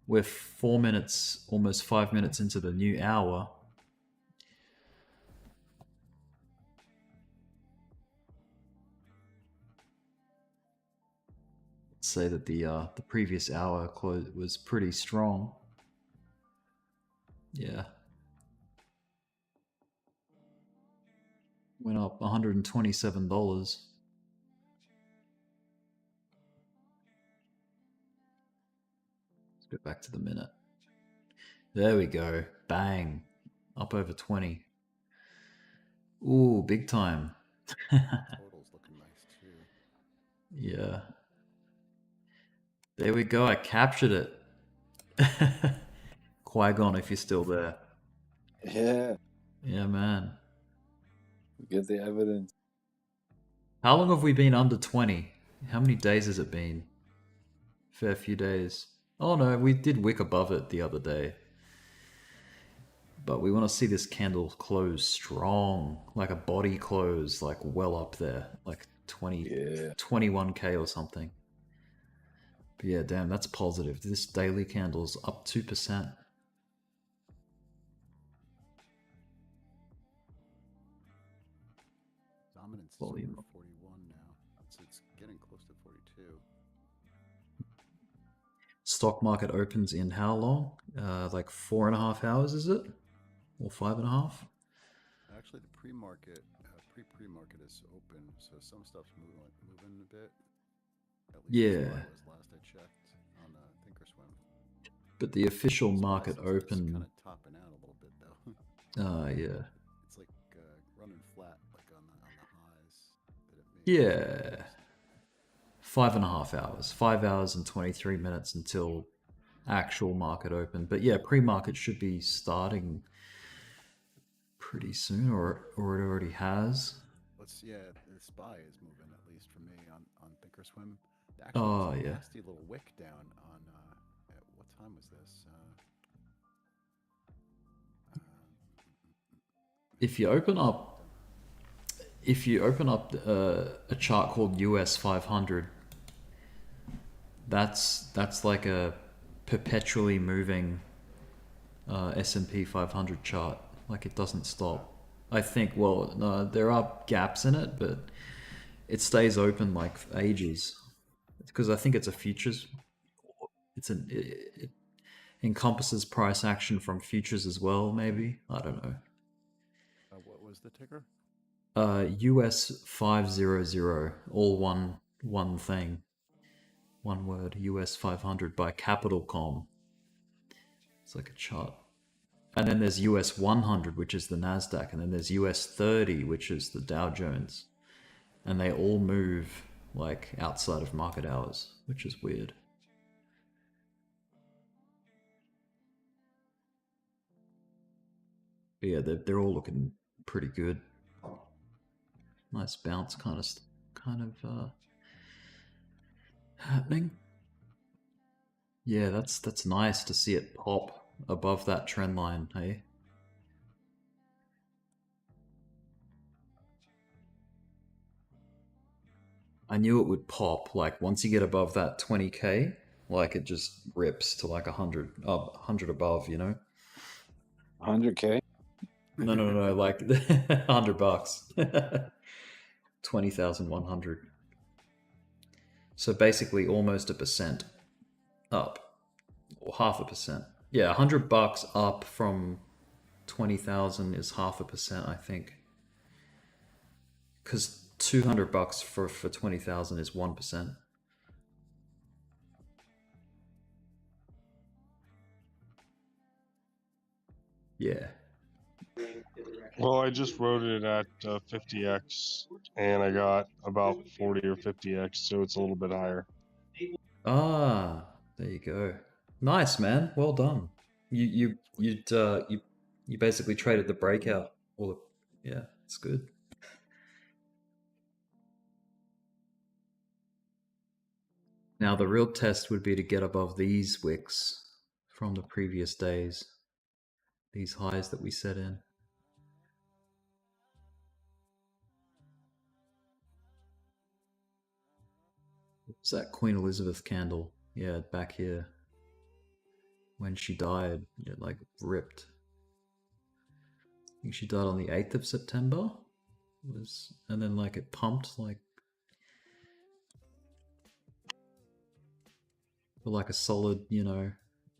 We're 4 minutes, almost 5 minutes into the new hour. Let's say that the previous hour close was pretty strong. Yeah. Went up $127. Let's go back to the minute. There we go. Bang. Up over 20. Ooh, big time. Total's looking nice too. Yeah. There we go. I captured it. Qui-Gon, if you're still there. Yeah, Yeah, man. get the evidence. How long have we been under 20? How many days has it been? Fair few days. Oh no, we did wick above it the other day. But we want to see this candle close strong, like a body close, like well up there, like 20, Yeah. 21K or something. But yeah, damn, that's positive. This daily candle's up 2%. Dominance is Volume. over 41 now. It's getting close to 42. Stock market opens in how long? Like 4.5 hours, is it? Or 5.5? Actually, the pre-market, pre-market is open, so some stuff's moving a bit. At least Yeah. as far as last I checked on Thinkorswim. But the official market It's open. kind of topping out a little bit though. Yeah. It's like running flat, like on the highs that it made. Yeah. 5.5 hours. 5 hours and 23 minutes until actual market open. But yeah, pre-market should be starting pretty soon, or it already has. The SPY is moving, at least for me on Thinkorswim. Actually, Oh, there's a yeah. nasty little wick down on what time was this? If you open up a chart called US 500, that's like a perpetually moving S&P 500 chart. Like it doesn't stop. I think, well, no, there are gaps in it, but it stays open like ages. Because I think it's a futures. It encompasses price action from futures as well, maybe. I don't know. What was the ticker? US 500, all one thing. One word, US 500 by Capital.com. It's like a chart. And then there's US 100, which is the NASDAQ. And then there's US 30, which is the Dow Jones. And they all move like outside of market hours, which is weird. But yeah, they're all looking pretty good. Nice bounce kind of happening. Yeah, that's nice to see it pop above that trend line, hey? I knew it would pop, like once you get above that 20K, like it just rips to like 100 above, you know? 100K? No, like $100. 20,100. So basically almost 1% up, or 0.5%. Yeah, $100 up from 20,000 is 0.5%, I think. Because $200 for 20,000 is 1%. Yeah. Well, I just wrote it at 50x, and I got about 40 or 50x, so it's a little bit higher. Ah, there you go. Nice, man. Well done. You basically traded the breakout. Or yeah, it's good. Now the real test would be to get above these wicks from the previous days. These highs that we set in. What's that Queen Elizabeth candle? Yeah, back here. When she died, it like ripped. I think she died on the 8th of September. And then like it pumped like for like a solid,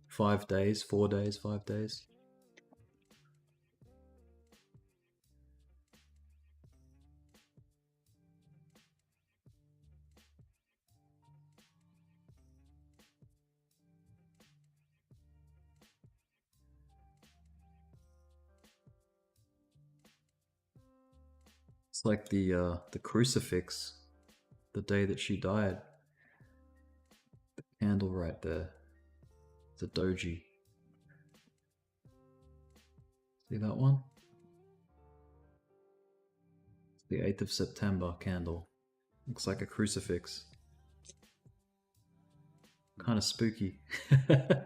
5 days, 4 days, 5 days. It's like the crucifix, the day that she died. The candle right there. It's a doji. See that one? It's the 8th of September candle. Looks like a crucifix. Kind of spooky. Yeah.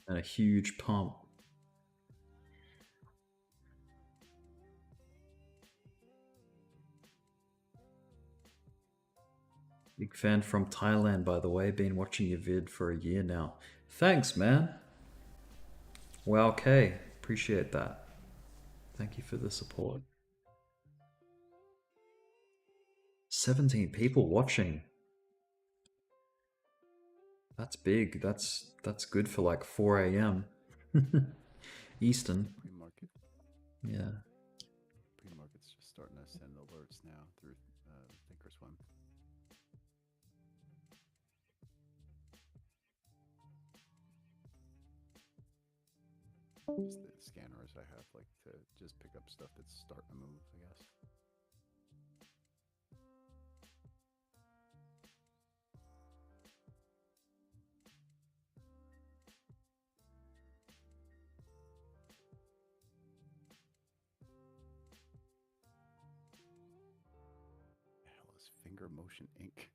And a huge pump. Big fan from Thailand, by the way. Been watching your vid for a year now. Thanks, man. Wow, okay. Appreciate that. Thank you for the support. 17 people watching. That's big. That's good for like 4 a.m. Eastern. Pre-market. Yeah. Pre-market's just starting to send alerts now through Thinkorswim. Just the scanners I have, like, to just pick up stuff that's starting to move, I guess. The hell is Finger Motion Inc?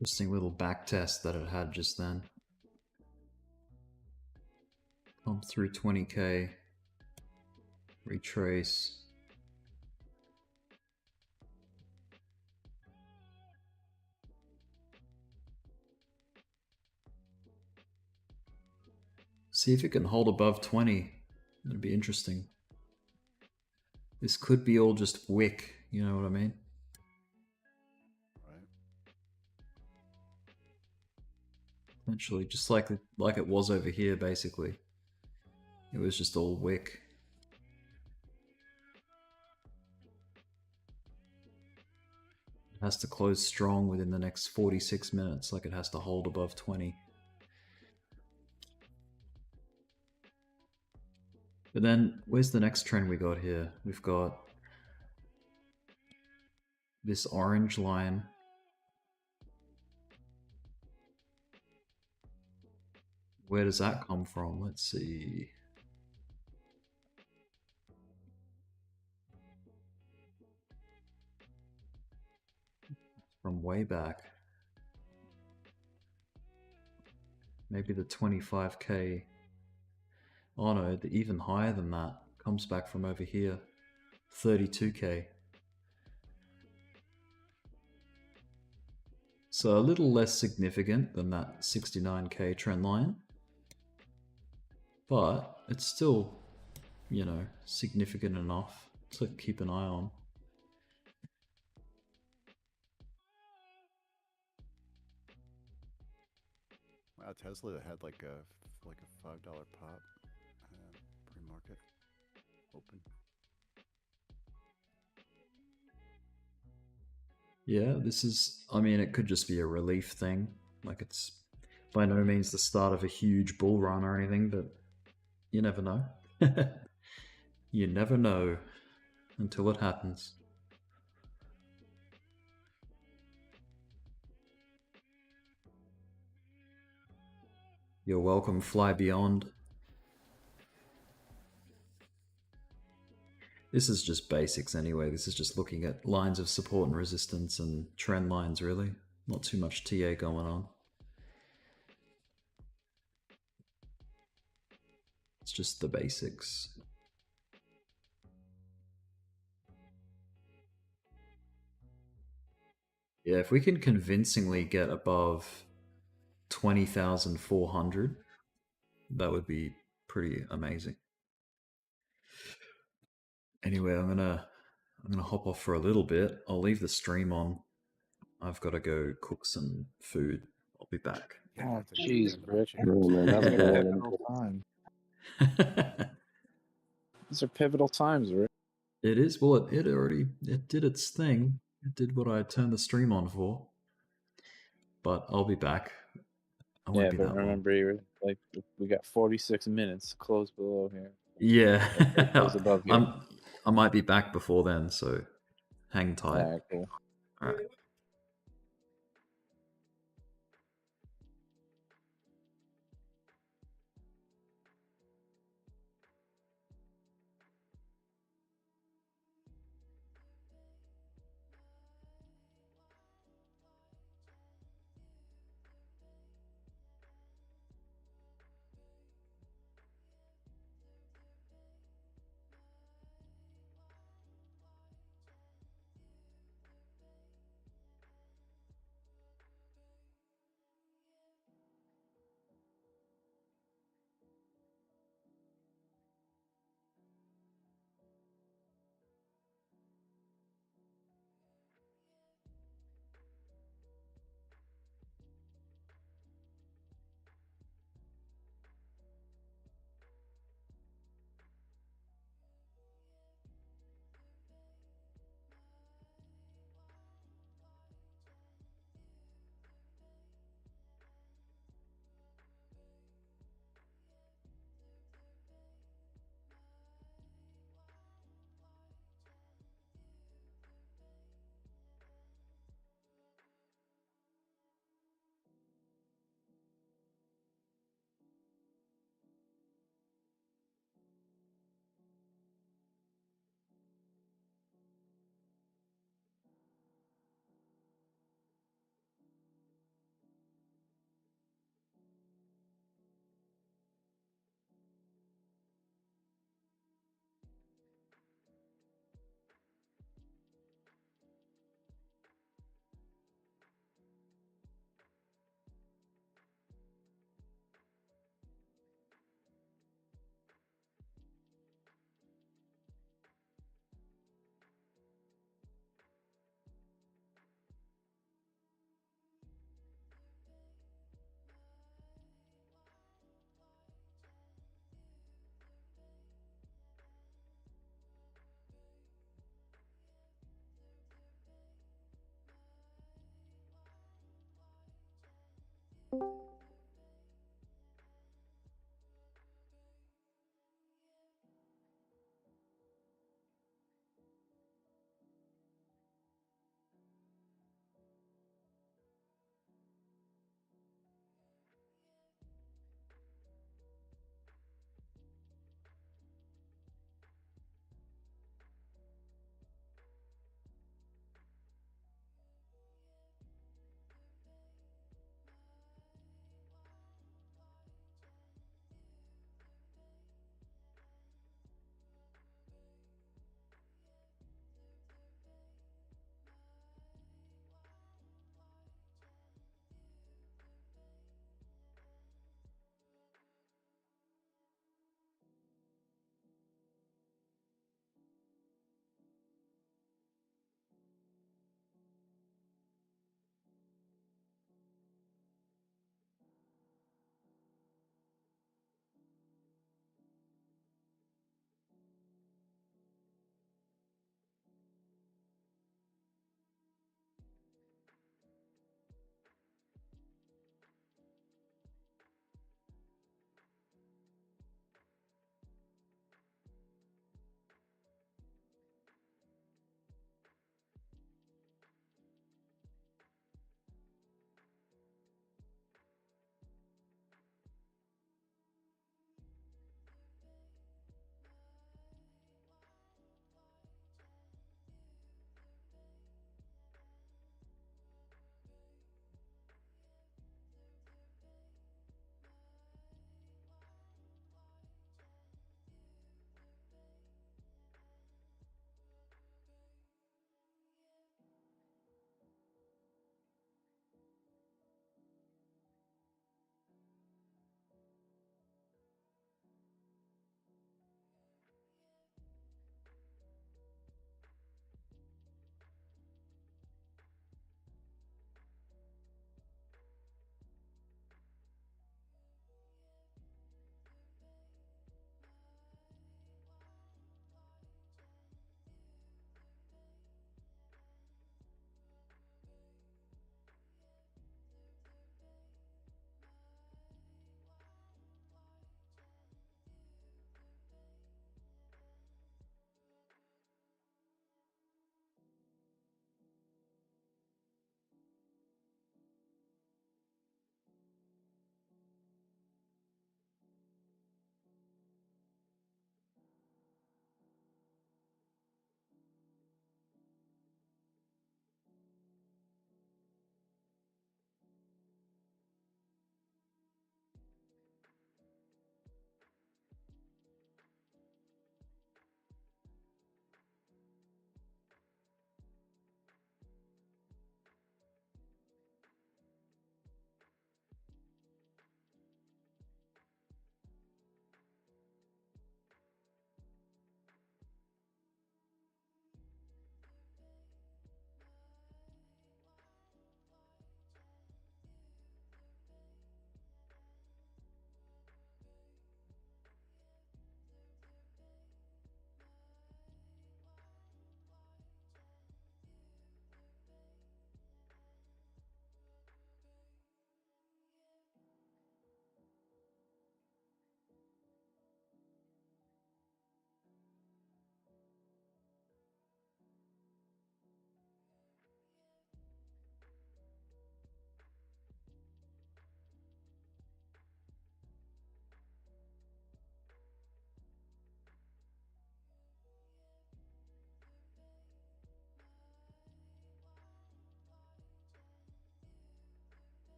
Interesting little back test that it had just then. Pump through 20k. Retrace. See if it can hold above 20. It'd be interesting. This could be all just wick, you know what I mean? Right. Eventually, just like it was over here, basically. It was just all wick. It has to close strong within the next 46 minutes, like it has to hold above 20. But then, where's the next trend we got here? We've got this orange line. Where does that come from? Let's see. From way back. Maybe the 25k. Oh no, even higher than that. Comes back from over here. 32k. So a little less significant than that 69k trend line. But it's still, you know, significant enough to keep an eye on. Wow, Tesla had like a $5 pop pre-market open. Yeah, this is, I mean, it could just be a relief thing. Like, it's by no means the start of a huge bull run or anything, but you never know. You never know until it happens. You're welcome, Fly Beyond. This is just basics anyway. This is just looking at lines of support and resistance and trend lines, really. Not too much TA going on. It's just the basics. Yeah, if we can convincingly get above 20,400, that would be pretty amazing. Anyway, I'm gonna hop off for a little bit. I'll leave the stream on. I've got to go cook some food. I'll be back. Oh, That's a jeez, good Rich. Oh, man, These I'm are going. pivotal times. These are pivotal times, Rich. It is. Well, it already did its thing. It did what I turned the stream on for. But I'll be back. I won't Yeah, be but that long. remember, like we got 46 minutes. Close below here. Yeah, Close above here. I might be back before then, so hang tight. All right, cool. All right.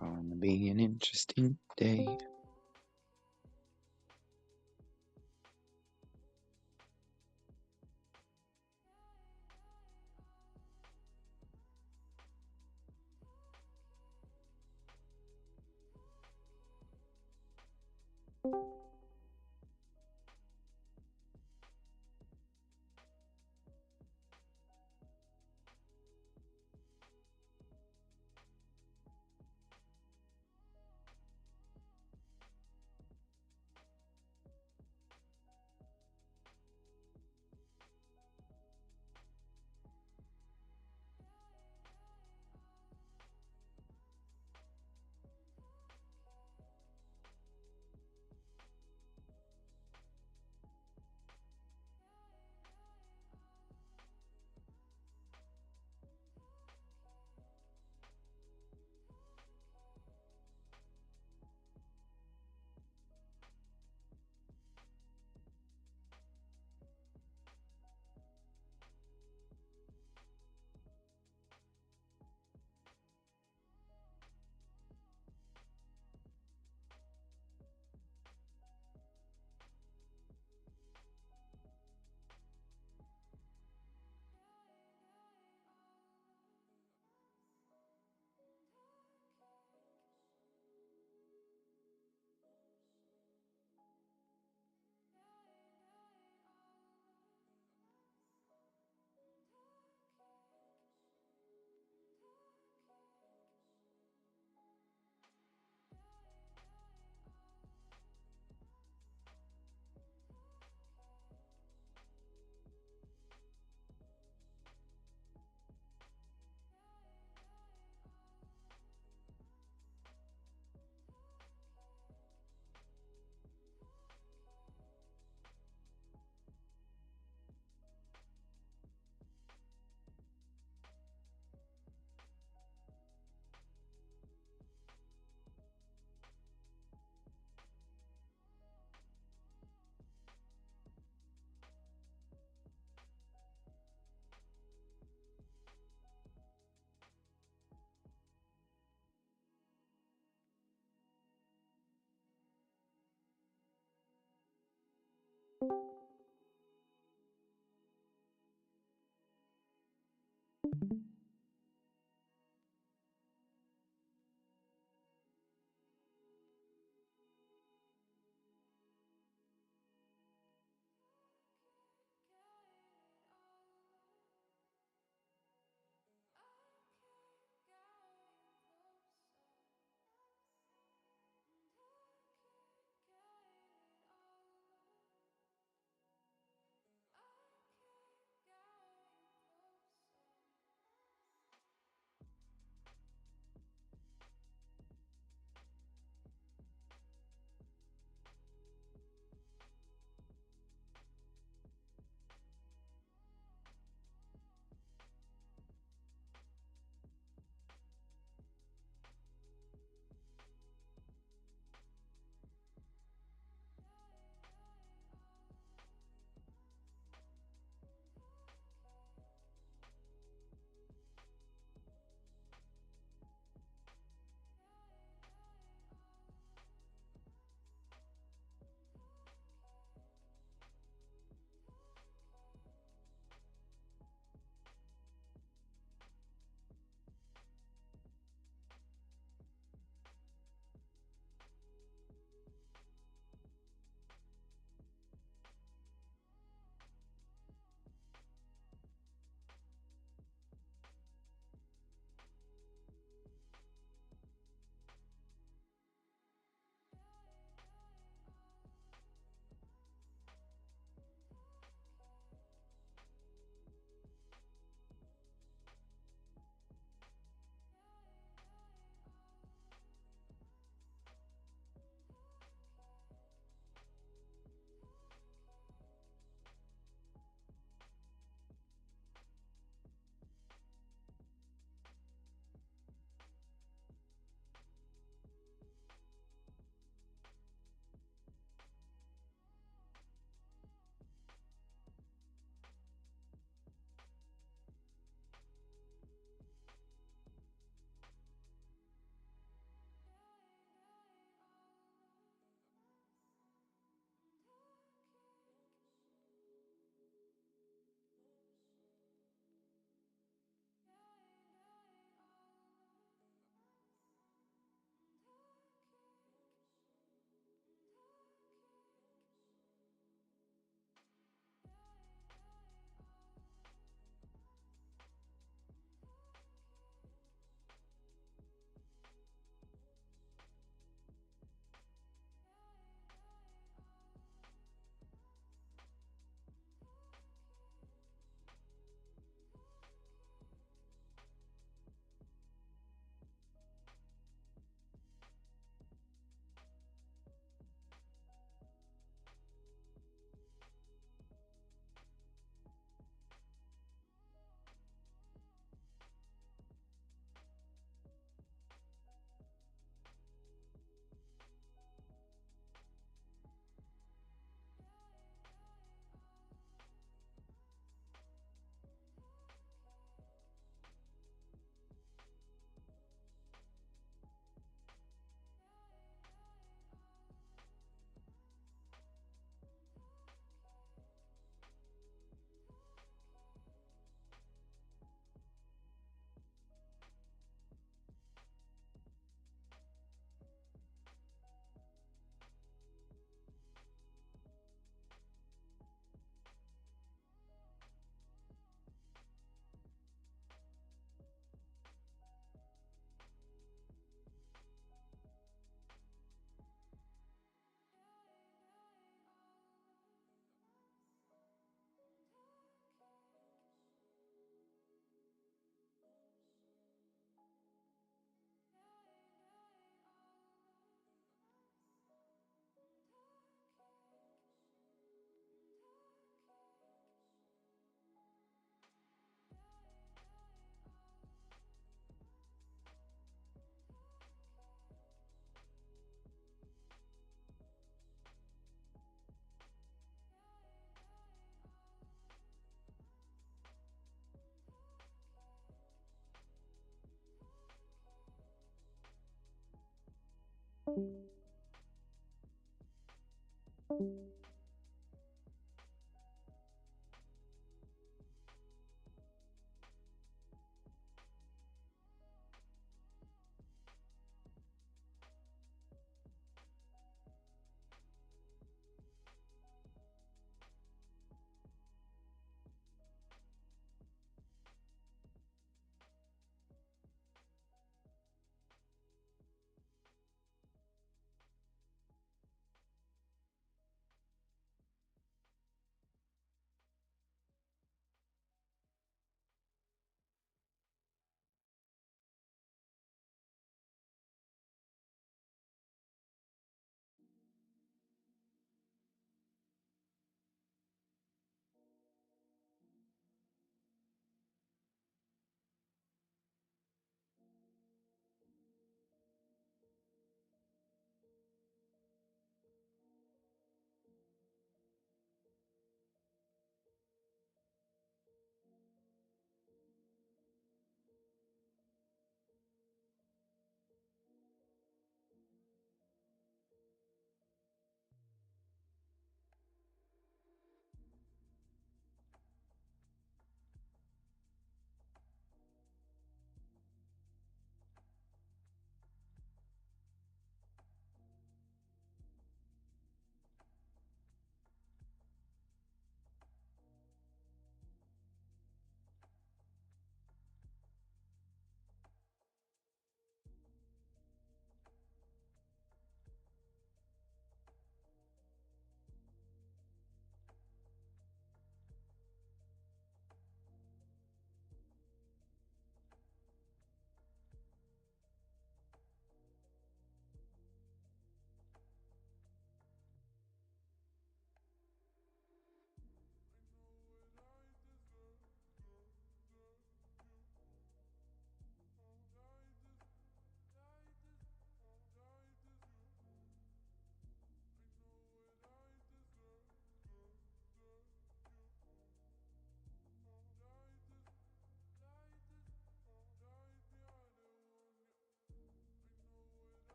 Gonna be an interesting day.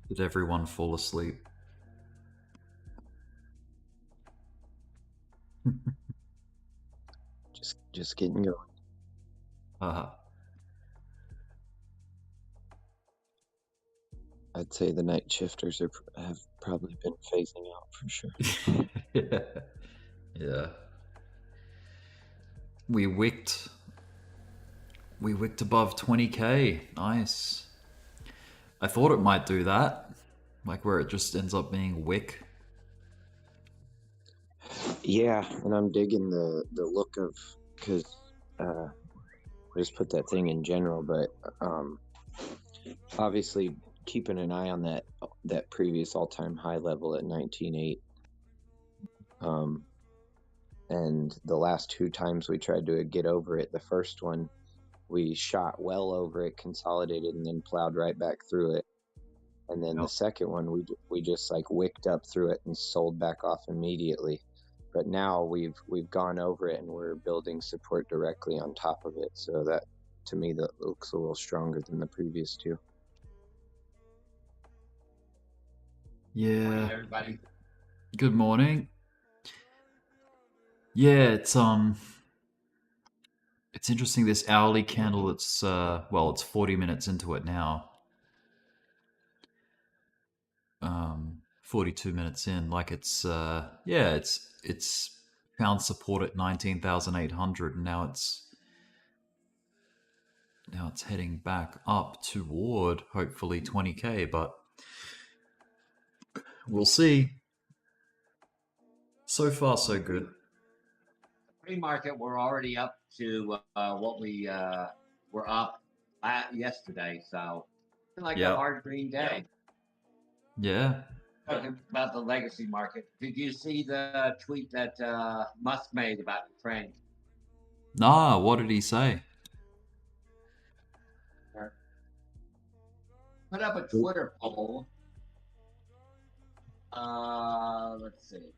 Did everyone fall asleep? Just getting going. I'd say the night shifters have probably been phasing out for sure. Yeah. We wicked above 20k. Nice. I thought it might do that, like where it just ends up being wick. Yeah, and I'm digging the look of, because I just put that thing in general, but obviously keeping an eye on that previous all-time high level at 19.8. And the last two times we tried to get over it, the first one we shot well over it, consolidated, and then plowed right back through it. And then the second one we just like wicked up through it and sold back off immediately. But now we've gone over it and we're building support directly on top of it. So that, to me, that looks a little stronger than the previous two. Yeah. Morning, everybody. Good morning. Yeah, it's interesting, this hourly candle. It's well, it's 40 minutes into it now. 42 minutes in, like it's yeah, it's found support at 19,800, and now it's heading back up toward hopefully 20k, but we'll see. So far, so good. Pre-market, we're already up to what we were up yesterday, so like a hard green day. Yeah. Talking about the legacy market, did you see the tweet that Musk made about Ukraine? Nah, what did he say? Put up a Twitter poll. Let's see.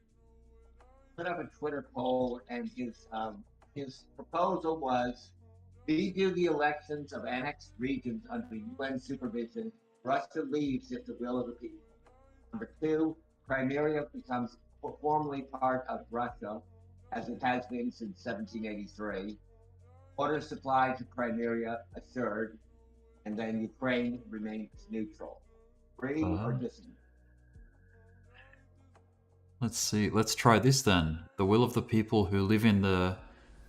Put up a Twitter poll, and his proposal was: redo the elections of annexed regions under UN supervision. Russia leaves if the will of the people. Number 2, Crimea becomes formally part of Russia, as it has been since 1783. Water supply to Crimea assured, and then Ukraine remains neutral. Agree or disagree? Let's see. Let's try this then. The will of the people who live in the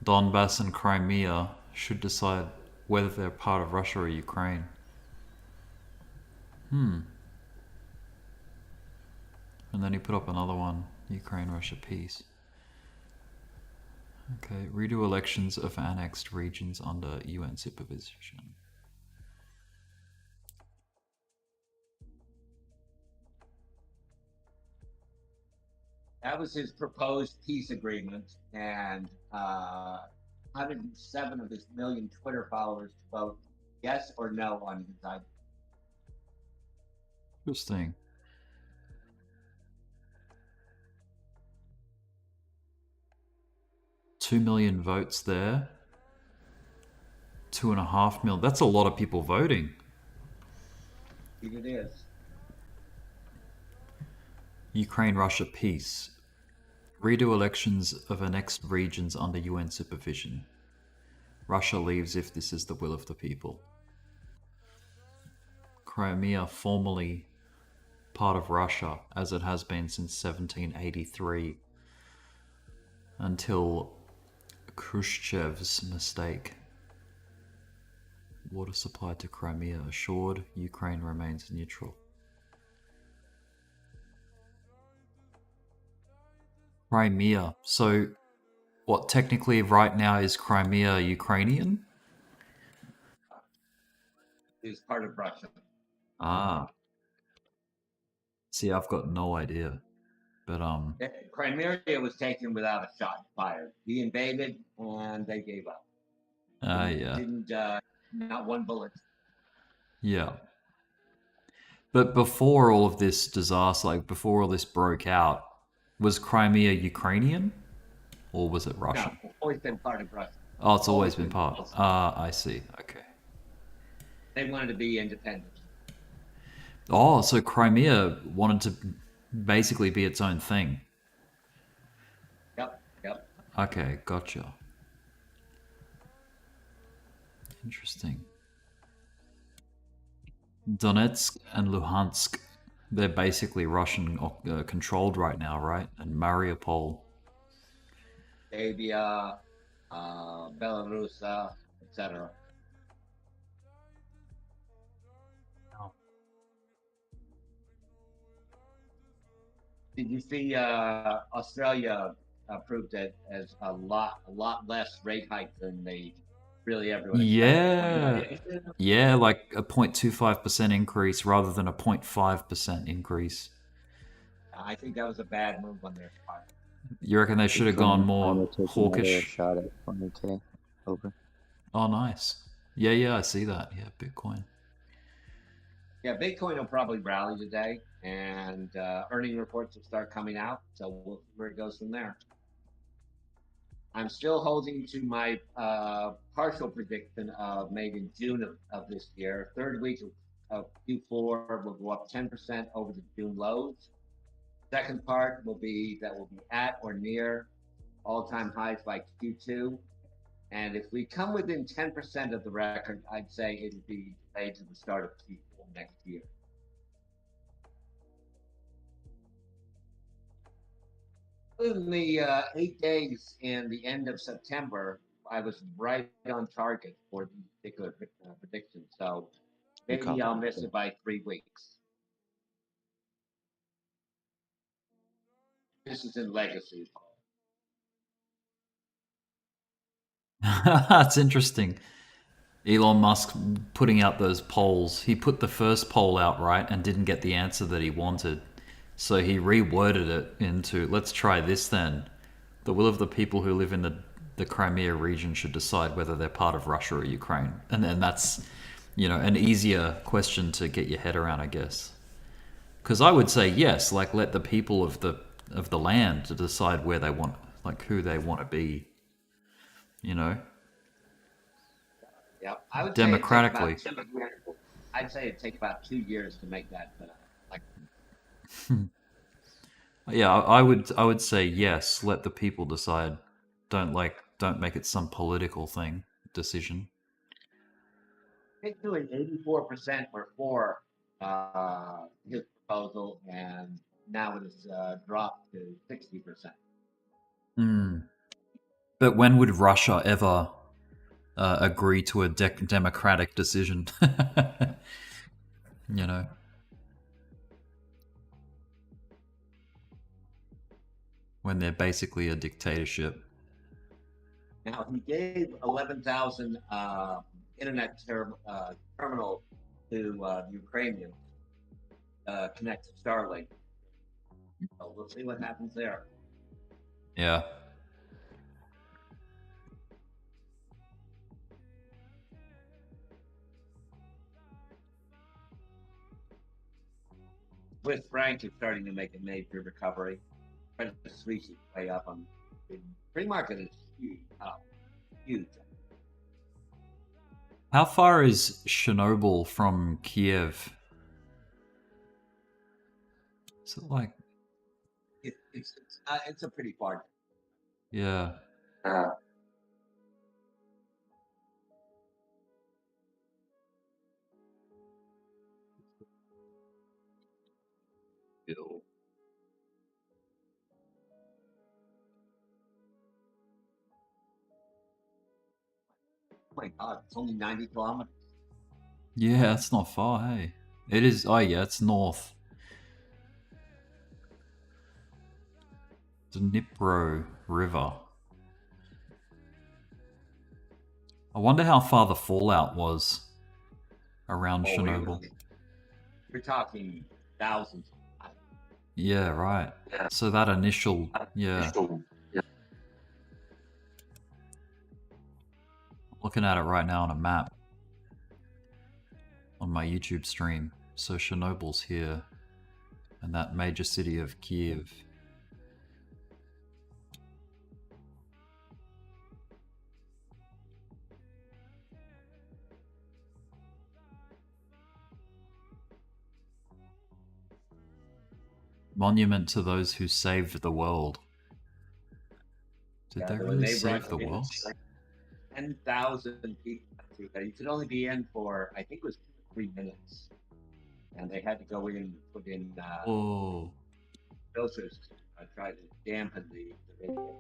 Donbass and Crimea should decide whether they're part of Russia or Ukraine. And then he put up another one. Ukraine-Russia peace. Okay. Redo elections of annexed regions under UN supervision. That was his proposed peace agreement, and 107 of his million Twitter followers to vote yes or no on his idea. Interesting. $2 million votes there. 2.5 million. That's a lot of people voting. It is. Ukraine-Russia peace. Redo elections of annexed regions under UN supervision. Russia leaves if this is the will of the people. Crimea formally part of Russia, as it has been since 1783, until Khrushchev's mistake. Water supply to Crimea assured, Ukraine remains neutral. Crimea. So, what technically right now is Crimea Ukrainian? Is part of Russia. Ah. See, I've got no idea. But Crimea was taken without a shot fired. He invaded and they gave up. Yeah. Didn't not one bullet. Yeah. But before all of this disaster, like before all this broke out, was Crimea Ukrainian? Or was it Russian? No, always been part of Russia. Oh, it's always been part. I see. Okay. They wanted to be independent. Oh, so Crimea wanted to basically be its own thing. Yep, yep. Okay, gotcha. Interesting. Donetsk and Luhansk, they're basically Russian controlled right now, right? And Mariupol. Moldavia, Belarus, etc. Did you see Australia approved it as a lot less rate hike than they really everyone expected? Yeah, like a 0.25% increase rather than a 0.5% increase. I think that was a bad move on their part. You reckon they should have gone more China took another hawkish? shot at 20K over. Oh, nice. Yeah, I see that. Yeah, Bitcoin. Yeah, Bitcoin will probably rally today, and earning reports will start coming out. So we'll see where it goes from there. I'm still holding to my partial prediction of made in June of this year. Third week of Q4 will go up 10% over the June lows. Second part will be that will be at or near all-time highs by Q2. And if we come within 10% of the record, I'd say it'll be delayed to the start of Q4 next year. In the 8 days in the end of September, I was right on target for the particular prediction. So maybe I'll miss it by 3 weeks. This is in legacy. That's interesting. Elon Musk putting out those polls. He put the first poll out, right, and didn't get the answer that he wanted. So he reworded it into, let's try this then. The will of the people who live in the Crimea region should decide whether they're part of Russia or Ukraine. And then that's, an easier question to get your head around, I guess. Because I would say yes, like let the people of the land to decide where they want, like who they want to be. Yeah, I would Democratically. I'd say it'd take about 2 years to make that. Yeah, I would say yes. Let the people decide. Don't make it some political decision. It's doing 84% were for his proposal, and now it has dropped to 60%. But when would Russia ever agree to a democratic decision? When they're basically a dictatorship. Now he gave 11,000 internet terminal to the Ukrainians connect to Starlink. So we'll see what happens there. Yeah. Swiss franc is starting to make a major recovery. Credit Suisse is way up. The free market is huge. Huge. How far is Chernobyl from Kiev? Is it like? It's a pretty far. Yeah. Oh my God, it's only 90 kilometers. Yeah, that's not far, hey. It is, oh yeah, it's north. Dnipro River. I wonder how far the fallout was around Chernobyl. You're talking thousands. Yeah, right. So that initial, yeah. Looking at it right now on a map on my YouTube stream. So Chernobyl's here, and that major city of Kiev. monument to those who saved the world. Did Yeah, they when really they save brought the in world? 10,000 people through there. You could only be in for, I think it was 2 or 3 minutes. And they had to go in and put in Oh, filters to try to dampen the radiation.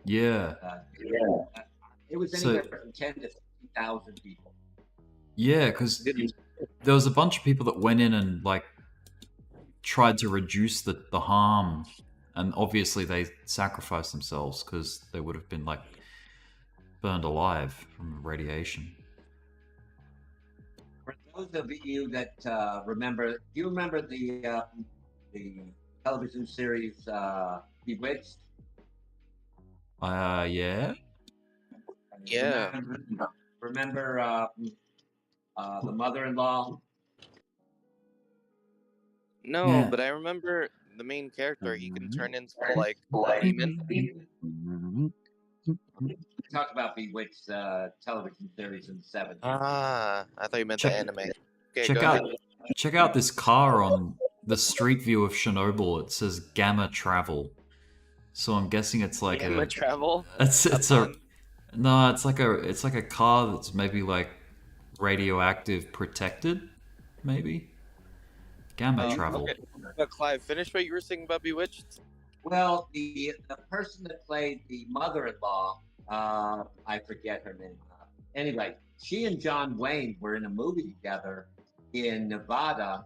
yeah. It was So- anywhere from 10 to 50,000 people. Yeah, because there was a bunch of people that went in and like tried to reduce the harm, and obviously they sacrificed themselves because they would have been like burned alive from radiation. For those of you that remember, do you remember the television series Bewitched? Yeah. Yeah. Remember the mother-in-law? No, Yeah. but I remember the main character. He can turn into like a demon. We talked about Bewitched television series in the 70s. Ah, I thought you meant Check- the anime. Okay, check go out ahead. check out this car on the street view of Chernobyl. It says Gamma Travel. So I'm guessing it's like Gamma travel. it's a pun? no, it's like a car that's maybe like radioactive protected, maybe. Gamma Travel. Okay. But Clive, finish what you were saying about Bewitched. Well, the person that played the mother-in-law, I forget her name. Anyway, she and John Wayne were in a movie together in Nevada,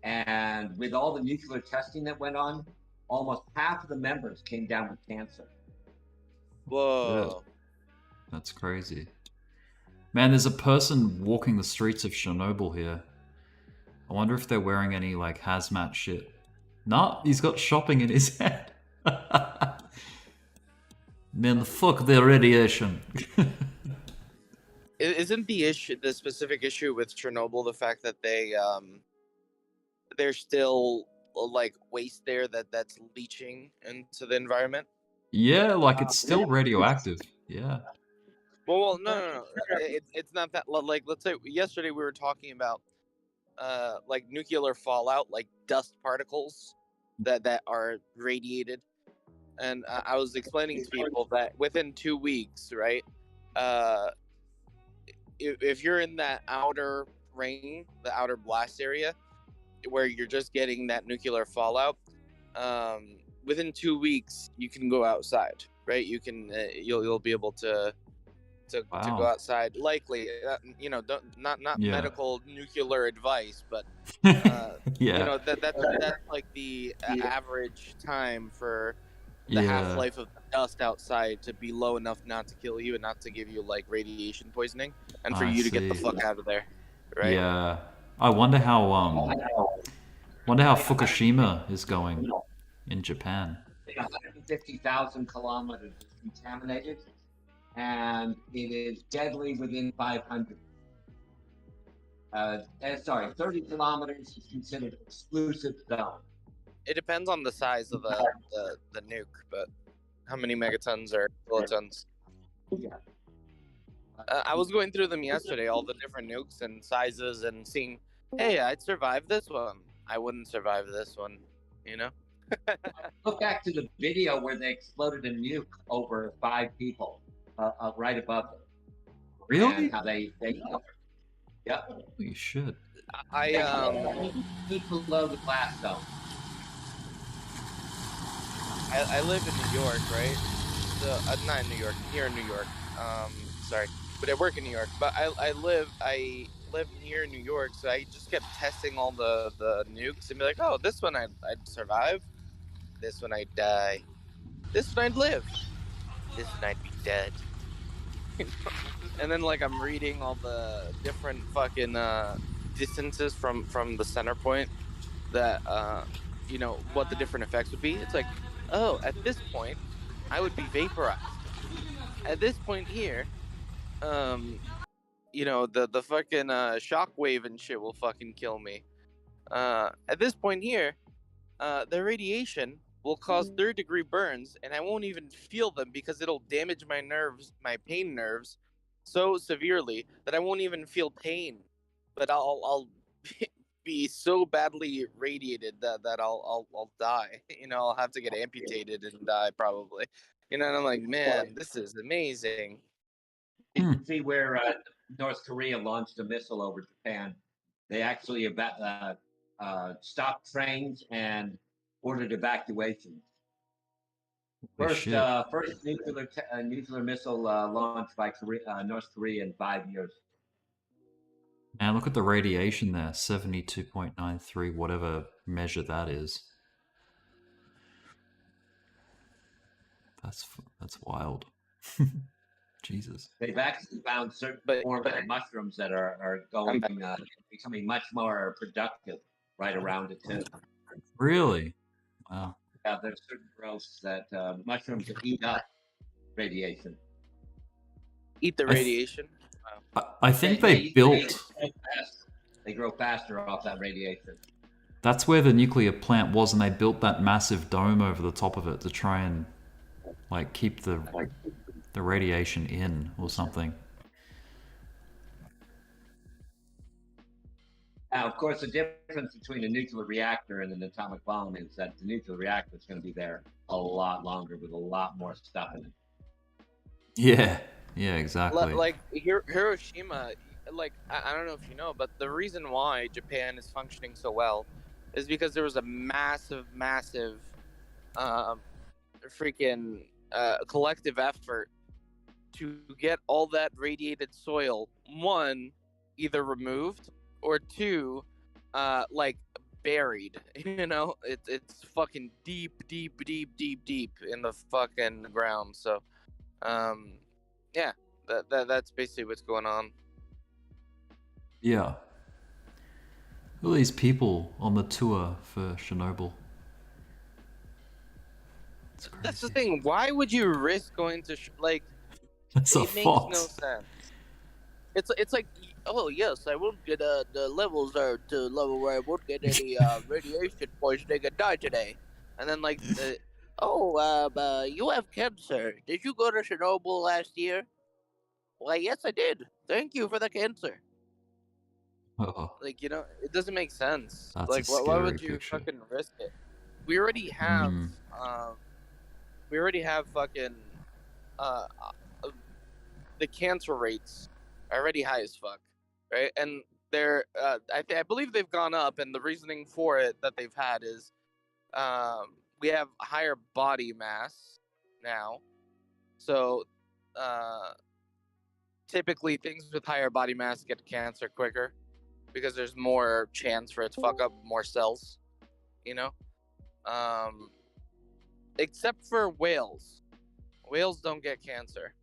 and with all the nuclear testing that went on, almost half of the members came down with cancer. Whoa. That's crazy. Man, there's a person walking the streets of Chernobyl here. I wonder if they're wearing any like hazmat shit. Nah, he's got shopping in his head. Man, fuck the radiation. Isn't the specific issue with Chernobyl the fact that there's still like waste there that's leaching into the environment? Yeah, like it's still radioactive. Yeah. Well, no. It's not that. Like, let's say yesterday we were talking about like nuclear fallout, like dust particles that are radiated, and I was explaining to people that within 2 weeks, right? If you're in that outer ring, the outer blast area, where you're just getting that nuclear fallout, within 2 weeks you can go outside, right? You can you'll be able to go Wow. outside. Likely, not Yeah. medical nuclear advice, but Yeah. that's like the average time for the half-life of the dust outside to be low enough not to kill you and not to give you like radiation poisoning, and for I you to get the see. fuck out of there, right? Yeah. I wonder how Fukushima is going in Japan. 150,000 kilometers is contaminated, and it is deadly within 500. 30 kilometers is considered exclusive zone. It depends on the size of the nuke, but how many megatons or kilotons? Yeah. I was going through them yesterday, all the different nukes and sizes, and seeing, hey, I'd survive this one. I wouldn't survive this one, you know? Look back to the video where they exploded a nuke over 5 people, right above them. Really? And how they yep. Holy shit. Just below the blast zone. I live in New York, right? So not in New York, here in New York. Sorry, but I work in New York. But I live near New York, so I just kept testing all the nukes and be like, oh, this one I'd survive, this one I'd die, this one I'd live, this one I'd be dead. And then like I'm reading all the different fucking distances from the center point that what the different effects would be. It's like, oh, at this point I would be vaporized. At this point here, the fucking shockwave and shit will fucking kill me. At this point here, the radiation will cause third-degree burns, and I won't even feel them because it'll damage my nerves, my pain nerves, so severely that I won't even feel pain. But I'll be so badly radiated that I'll die. I'll have to get amputated and die probably. And I'm like, man, this is amazing. You can see where North Korea launched a missile over Japan. They actually stopped trains and ordered evacuation. First nuclear missile launched by North Korea in 5 years. And look at the radiation there, 72.93, whatever measure that is. That's wild. Jesus. They've actually found certain forms of mushrooms that are becoming much more productive right around it too. Really? Wow. Yeah, there's certain growths that mushrooms that eat up radiation. Eat the radiation? I think they built... They grow faster off that radiation. That's where the nuclear plant was, and they built that massive dome over the top of it to try and keep the radiation in or something. Now, of course, the difference between a nuclear reactor and an atomic bomb is that the nuclear reactor is going to be there a lot longer with a lot more stuff in it. Yeah, exactly. Like Hiroshima, I don't know if you know, but the reason why Japan is functioning so well is because there was a massive freaking collective effort to get all that radiated soil, one, either removed, or two, buried. It's fucking deep in the fucking ground. So, yeah, that's basically what's going on. Yeah. All these people on the tour for Chernobyl. It's crazy. That's the thing. Why would you risk going to That's it makes no sense. It's like, oh yes, I won't get the levels are to a level where I won't get any radiation poisoning and die today. And then you have cancer. Did you go to Chernobyl last year? Why, yes, I did. Thank you for the cancer. Oh, It doesn't make sense. That's a why would scary you picture. fucking risk it? We already have fucking the cancer rates are already high as fuck, right? And they're I believe they've gone up, and the reasoning for it that they've had is we have higher body mass now, so typically things with higher body mass get cancer quicker because there's more chance for it to fuck up more cells, except for whales. Whales don't get cancer.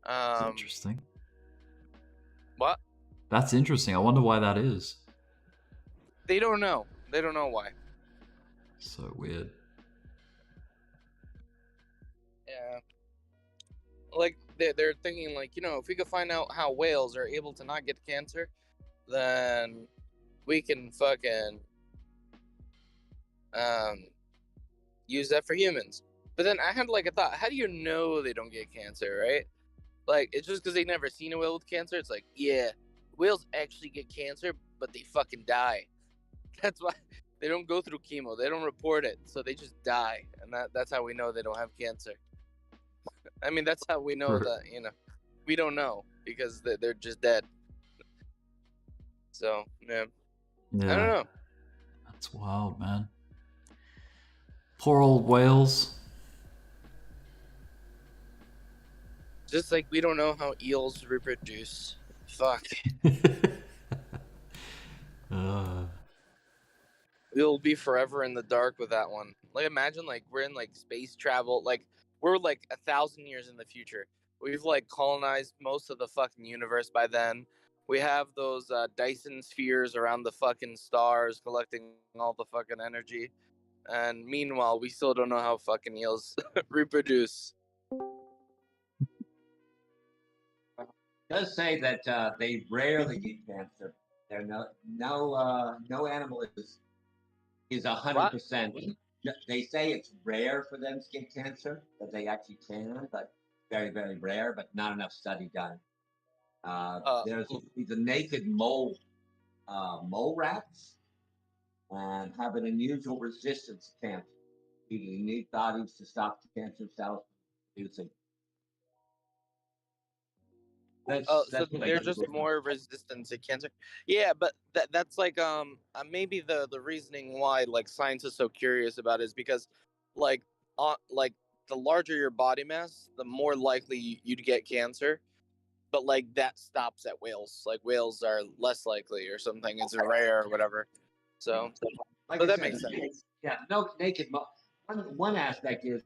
That's interesting. What? That's interesting. I wonder why that is. They don't know. They don't know why. So weird. Yeah. They're thinking if we could find out how whales are able to not get cancer, then we can fucking use that for humans. But then I had a thought, how do you know they don't get cancer, right? It's just because they never seen a whale with cancer. It's yeah, whales actually get cancer, but they fucking die. That's why they don't go through chemo. They don't report it, so they just die, and that's how we know they don't have cancer. I mean, that's how we know that we don't know because they're just dead. So yeah, I don't know. That's wild, man. Poor old whales. Just like we don't know how eels reproduce. Fuck. We'll be forever in the dark with that one. Imagine we're in space travel. We're 1,000 years in the future. We've colonized most of the fucking universe by then. We have those Dyson spheres around the fucking stars collecting all the fucking energy. And meanwhile, we still don't know how fucking eels reproduce. It does say that they rarely get cancer. There no animal is 100%. They say it's rare for them to get cancer, that they actually can, but very, very rare, but not enough study done. There's a naked mole mole rats and have an unusual resistance to cancer. Eating unique bodies to stop cancer cells producing. Oh, so That's what I they're got. just more resistant to cancer. Yeah, but that's like maybe the reasoning why like science is so curious about it is because like like the larger your body mass, the more likely you'd get cancer. But like that stops at whales. Like whales are less likely or something. It's rare or whatever. So Like so I that said, makes sense. yeah, no naked. One aspect is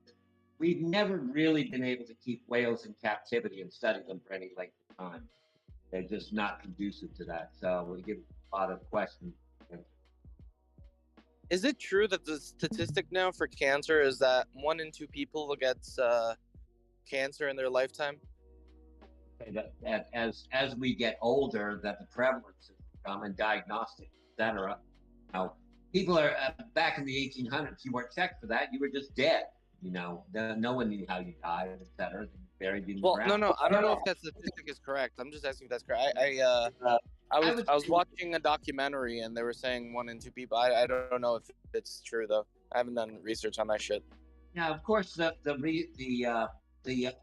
we've never really been able to keep whales in captivity and study them for any length of time. They're just not conducive to that. So we get a lot of questions. Is it true that the statistic now for cancer is that 1 in 2 people gets cancer in their lifetime? That as we get older, that the prevalence has become and diagnostic, etc. Now, people are back in the 1800s. You weren't checked for that. You were just dead. You know, no one knew how you died, etc. Buried in the Well, ground. no, I don't know if that statistic is correct. I'm just asking if that's correct. I was watching a documentary and they were saying 1 in 2 people. I don't know if it's true though. I haven't done research on that shit. Now, of course, the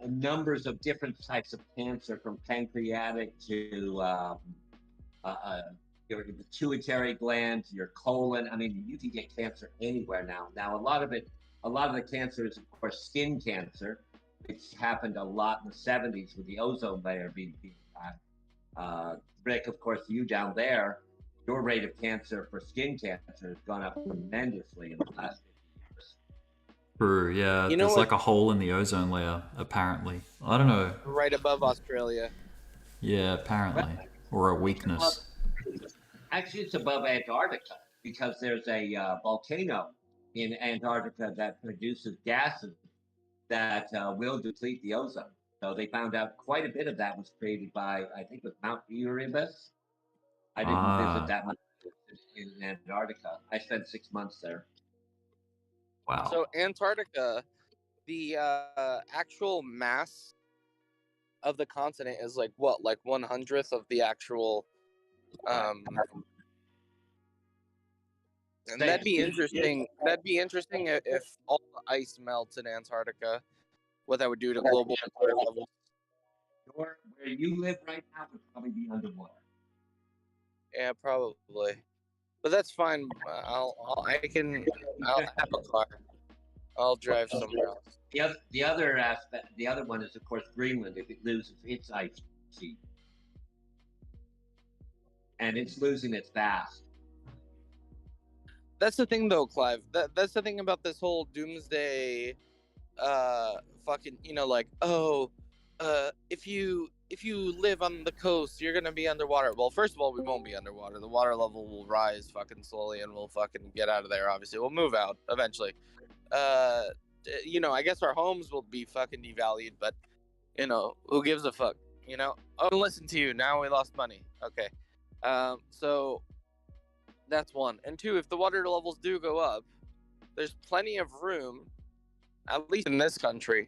numbers of different types of cancer, from pancreatic to your pituitary gland, your colon. I mean, you can get cancer anywhere now. Now, a lot of the cancer is, of course, skin cancer, which happened a lot in the 70s with the ozone layer being Rick, of course, you down there, your rate of cancer for skin cancer has gone up tremendously in the last 50 years. True, yeah. You know There's what? like a hole in the ozone layer, apparently. I don't know. Right above Australia. Yeah, apparently. Or a weakness. Actually, it's above Antarctica because there's a volcano in Antarctica that produces gases that will deplete the ozone. So they found out quite a bit of that was created by, I think it was Mount Erebus. I didn't visit that much in Antarctica. I spent 6 months there. Wow. So Antarctica, the actual mass of the continent is like what, like 1/100th of the actual and that'd be interesting. That'd be interesting if all the ice melts in Antarctica. What that would do to global water levels. Where you live right now would probably be underwater. Yeah, probably. But that's fine. I'll have a car. I'll drive somewhere else. The other aspect, the other one is, of course, Greenland. If it loses its ice sheet, and it's losing its vast. That's the thing, though, Clive. That's the thing about this whole doomsday, fucking, like, if you live on the coast, you're gonna be underwater. Well, first of all, we won't be underwater. The water level will rise fucking slowly, and we'll fucking get out of there. Obviously, we'll move out eventually. I guess our homes will be fucking devalued, but who gives a fuck? Oh, listen to you. Now we lost money. Okay. So that's one. And two, if the water levels do go up, there's plenty of room, at least in this country,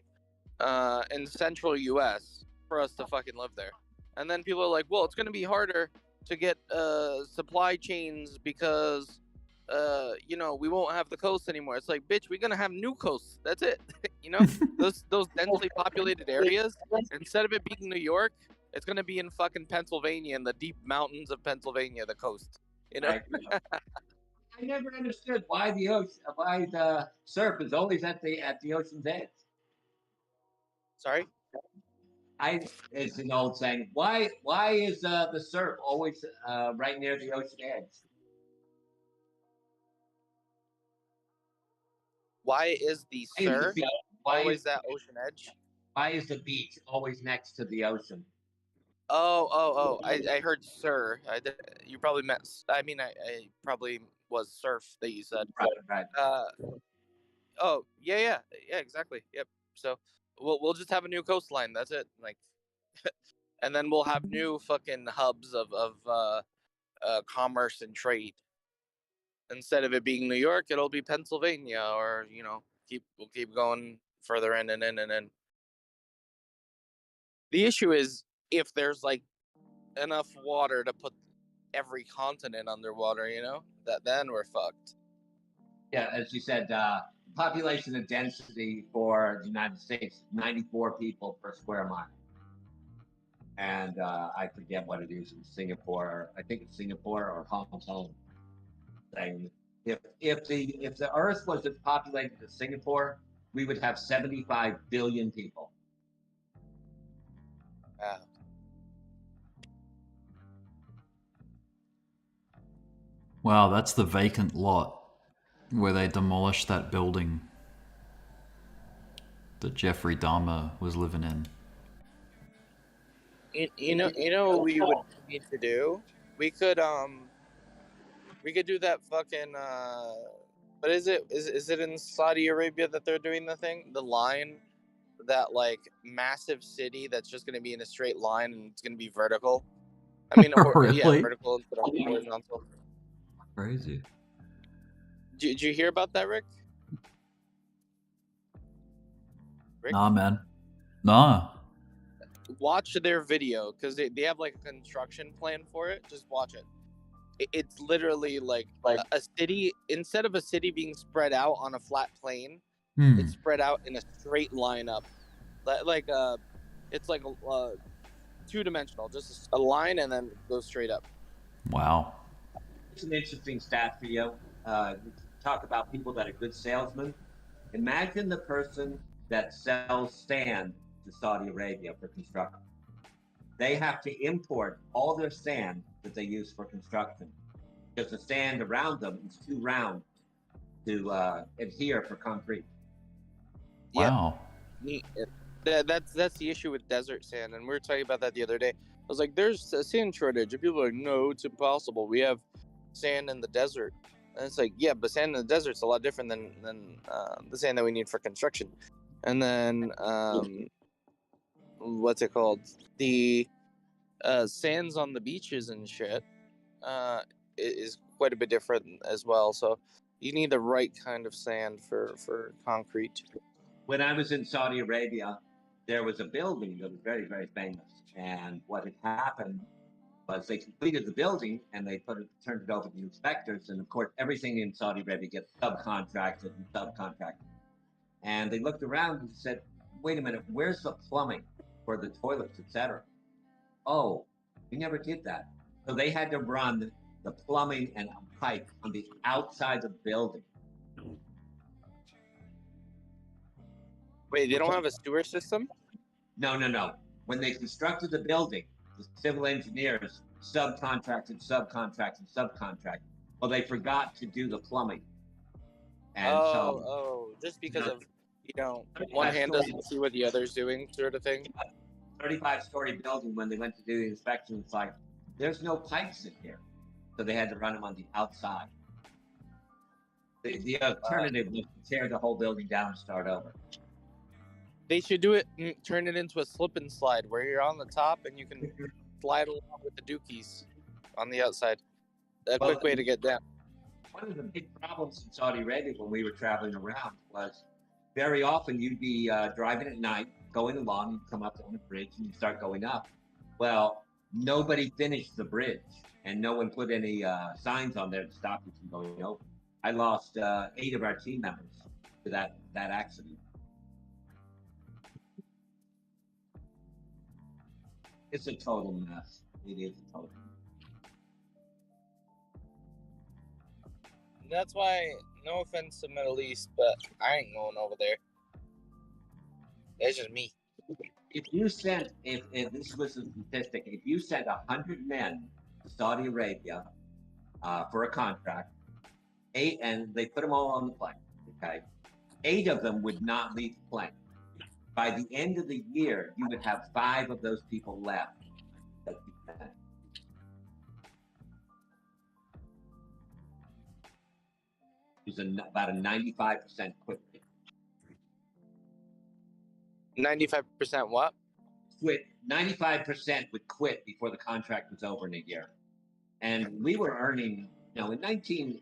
in the central U.S., for us to fucking live there. And then people are like, well, it's going to be harder to get supply chains because, we won't have the coast anymore. It's like, bitch, we're going to have new coasts. That's it. Those densely populated areas, instead of it being New York, it's going to be in fucking Pennsylvania, in the deep mountains of Pennsylvania, the coast. I never understood why the surf is always at the ocean's edge. Sorry? It's an old saying. Why is the surf always right near the ocean edge? Why is the surf always that ocean edge? Why is the beach always next to the ocean? Oh! I heard sir. You probably meant. I mean, I probably was surf that you said. Right. Oh yeah, exactly. Yep. So we'll just have a new coastline. That's it. Like, and then we'll have new fucking hubs of commerce and trade. Instead of it being New York, it'll be Pennsylvania, or we'll keep going further in and in and in. The issue is if there's like enough water to put every continent underwater, then we're fucked. Yeah, as you said, population and density for the United States, 94 people per square mile. And I forget what it is in Singapore. I think it's Singapore or Hong Kong. Saying if the Earth was as populated as Singapore, we would have 75 billion people. Wow. Wow, that's the vacant lot where they demolished that building that Jeffrey Dahmer was living in. You know what we would need to do? We could do that fucking what is it? Is it in Saudi Arabia that they're doing the line, that like massive city that's just gonna be in a straight line and it's gonna be vertical? I mean, Really? vertical instead of horizontal. Crazy. Did you hear about that, Rick? Nah, man. Nah. Watch their video because they have like a construction plan for it. Just watch it. It's literally like a city. Instead of a city being spread out on a flat plane, it's spread out in a straight line up. It's like a two-dimensional, just a line and then goes straight up. Wow. It's an interesting stat for you. Talk about people that are good salesmen. Imagine the person that sells sand to Saudi Arabia for construction. They have to import all their sand that they use for construction because the sand around them is too round to adhere for concrete. Wow. That's the issue with desert sand, and we were talking about that the other day. I was like, "There's a sand shortage," and people are like, "No, it's impossible. We have sand in the desert." And it's like, yeah, but sand in the desert's a lot different than the sand that we need for construction. And then what's it called? The sands on the beaches and shit is quite a bit different as well. So you need the right kind of sand for concrete. When I was in Saudi Arabia, there was a building that was very, very famous. And what had happened was they completed the building and they turned it over to the inspectors. And of course, everything in Saudi Arabia gets subcontracted. And they looked around and said, wait a minute, where's the plumbing for the toilets, etc.? Oh, we never did that. So they had to run the plumbing and a pipe on the outside of the building. Wait, they don't have a sewer system? No. When they constructed the building, the civil engineers subcontracted. Well, they forgot to do the plumbing. And just because of, one hand doesn't see what the other's doing, sort of thing. 35-story building, when they went to do the inspection, it's like, there's no pipes in here. So they had to run them on the outside. The alternative was to tear the whole building down and start over. They should do it and turn it into a slip and slide where you're on the top and you can slide along with the dookies on the outside. Quick way to get down. One of the big problems in Saudi Arabia when we were traveling around was very often you'd be driving at night, going along, you'd come up on a bridge and you start going up. Well, nobody finished the bridge and no one put any signs on there to stop you from going over. I lost 8 of our team members to that accident. It's a total mess. It is a total mess. That's why, no offense to Middle East, but I ain't going over there. That's just me. If you sent, if this was a statistic, if you sent 100 men to Saudi Arabia for a contract, 8, and they put them all on the plane, okay? 8 of them would not leave the plane. By the end of the year, you would have 5 of those people left. It was about a 95% quit rate. 95% what? Quit. 95% would quit before the contract was over in a year. And we were earning, in 82,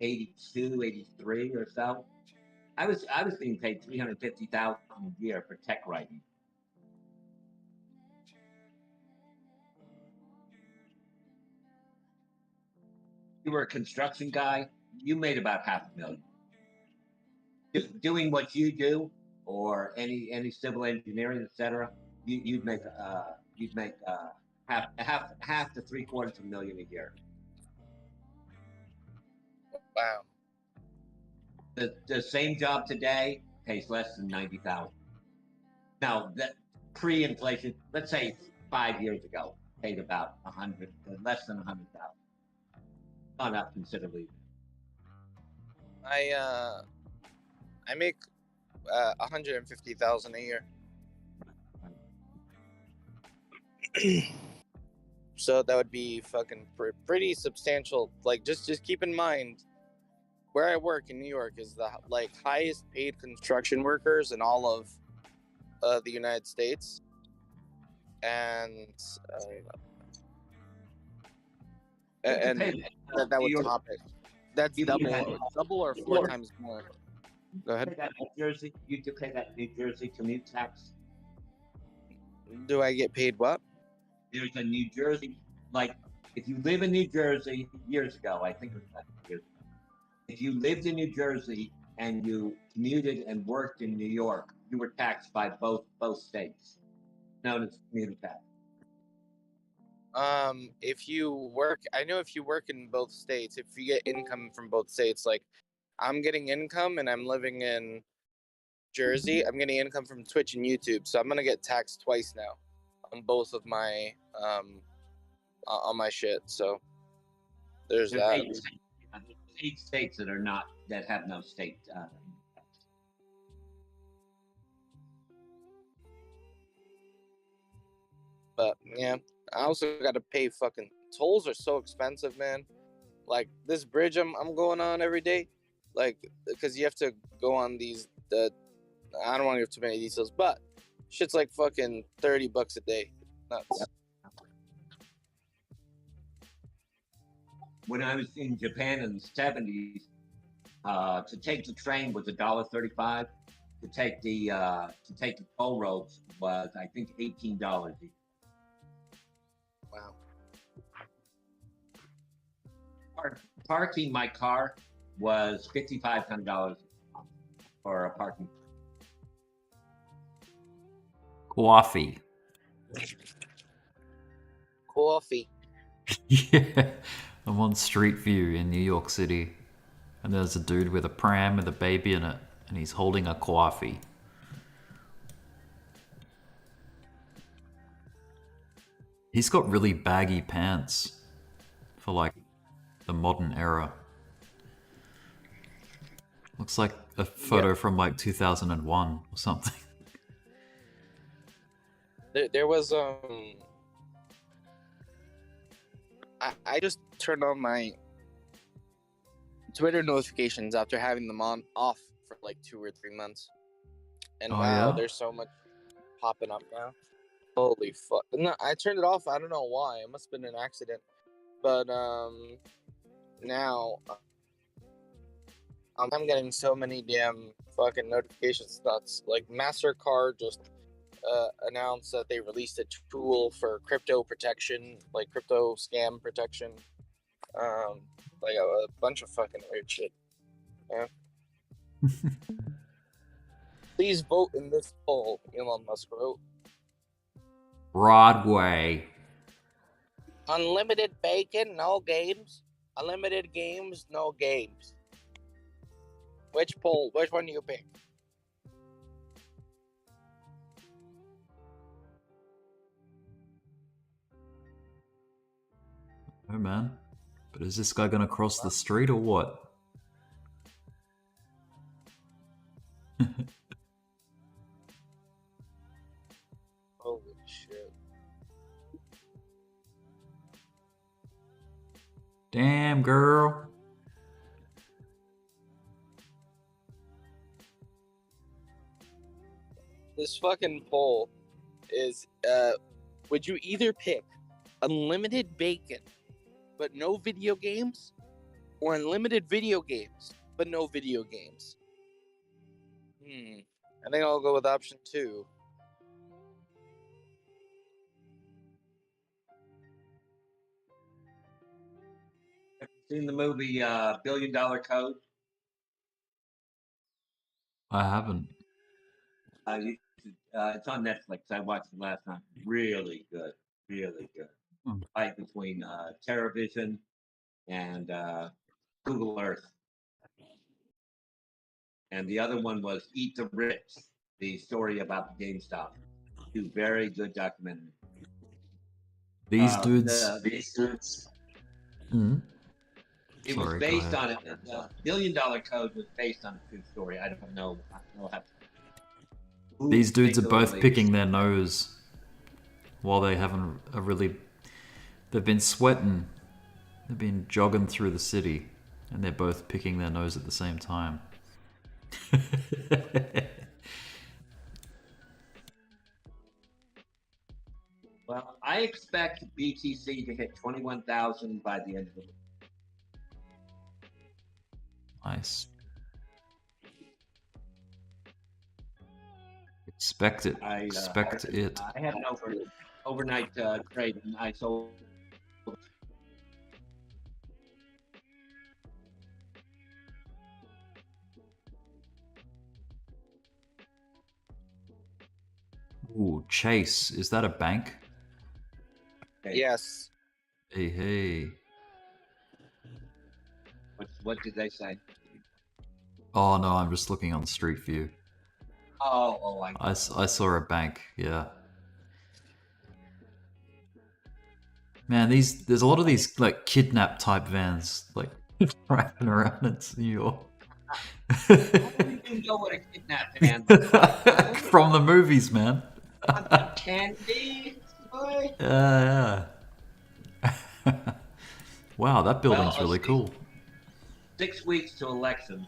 83 or so, I was being paid $350,000 a year for tech writing. you were a construction guy, you made about $500,000. Doing what you do, or any civil engineering, etc., you'd make half to $750,000 a year. Wow. The same job today pays less than 90,000. Now that pre-inflation, let's say 5 years ago, paid about less than 100,000. Gone up considerably. I make 150,000 a year. So that would be fucking pretty substantial. Like, just keep in mind, where I work in New York is the highest paid construction workers in all of the United States, and that would top it. That's double or 4 times more. Go ahead. You do pay that New Jersey commute tax. Do I get paid what? There's a New Jersey, like if you live in New Jersey years ago, I think it was about years ago. If you lived in New Jersey and you commuted and worked in New York, you were taxed by both states, known as commuter tax. If you work, I know if you work in both states, if you get income from both states, like I'm getting income and I'm living in Jersey, I'm getting income from Twitch and YouTube, so I'm gonna get taxed twice now on both of my on my shit. So there's that. 8 states that have no state. But yeah, I also got to pay fucking tolls are so expensive, man. Like this bridge I'm going on every day, like because you have to go on these. I don't want to give too many details, but shit's like fucking $30 a day. Nuts. Yep. When I was in Japan in the 70s, to take the train was $1.35. To take the toll roads was, I think, $18 each. Wow. Parking my car was $5,500 for a parking. Coffee. Coffee. Yeah. I'm on Street View in New York City, and there's a dude with a pram with a baby in it, and he's holding a coffee. He's got really baggy pants for like the modern era. Looks like a photo from like 2001 or something. There was I just turned on my Twitter notifications after having them off for like 2 or 3 months, and wow, there's so much popping up now. Holy fuck! No, I turned it off. I don't know why. It must have been an accident. But now I'm getting so many damn fucking notifications. That's like MasterCard just announced that they released a tool for crypto protection, like crypto scam protection. Like a bunch of fucking weird shit. Yeah. Please vote in this poll, Elon Musk wrote. Broadway. Unlimited bacon, no games. Unlimited games, no games. Which poll? Which one do you pick? Oh man. But is this guy gonna cross the street or what? Holy shit. Damn, girl. This fucking poll is, would you either pick unlimited bacon, but no video games, or unlimited video games, but no video games? I think I'll go with option 2. Seen the movie $1 Billion Code? I haven't. It's on Netflix. I watched it last night. Really good. Really good. Hmm. Fight between TerraVision and Google Earth. And the other one was Eat the Rich, the story about the GameStop. Two very good documentaries. These dudes. These dudes. Mm. It Sorry, was go based ahead. on it. The $1 Billion Code was based on a true story. I don't know. I'll have to. These dudes are both particularly- picking their nose while they haven't really. They've been sweating. They've been jogging through the city, and they're both picking their nose at the same time. Well, I expect BTC to hit 21,000 by the end of the week. Nice. Expect it. Expect it. I had an overnight trade, and I sold. Ooh, Chase. Is that a bank? Yes. Hey, hey. What did they say? Oh no, I'm just looking on Street View. I saw a bank, yeah. Man, there's a lot of these like kidnap type vans like driving around in New York. You know what a kidnap van looks like. From the movies, man. Candy, boy. Yeah. Wow, that building's really cool. 6 weeks to elections.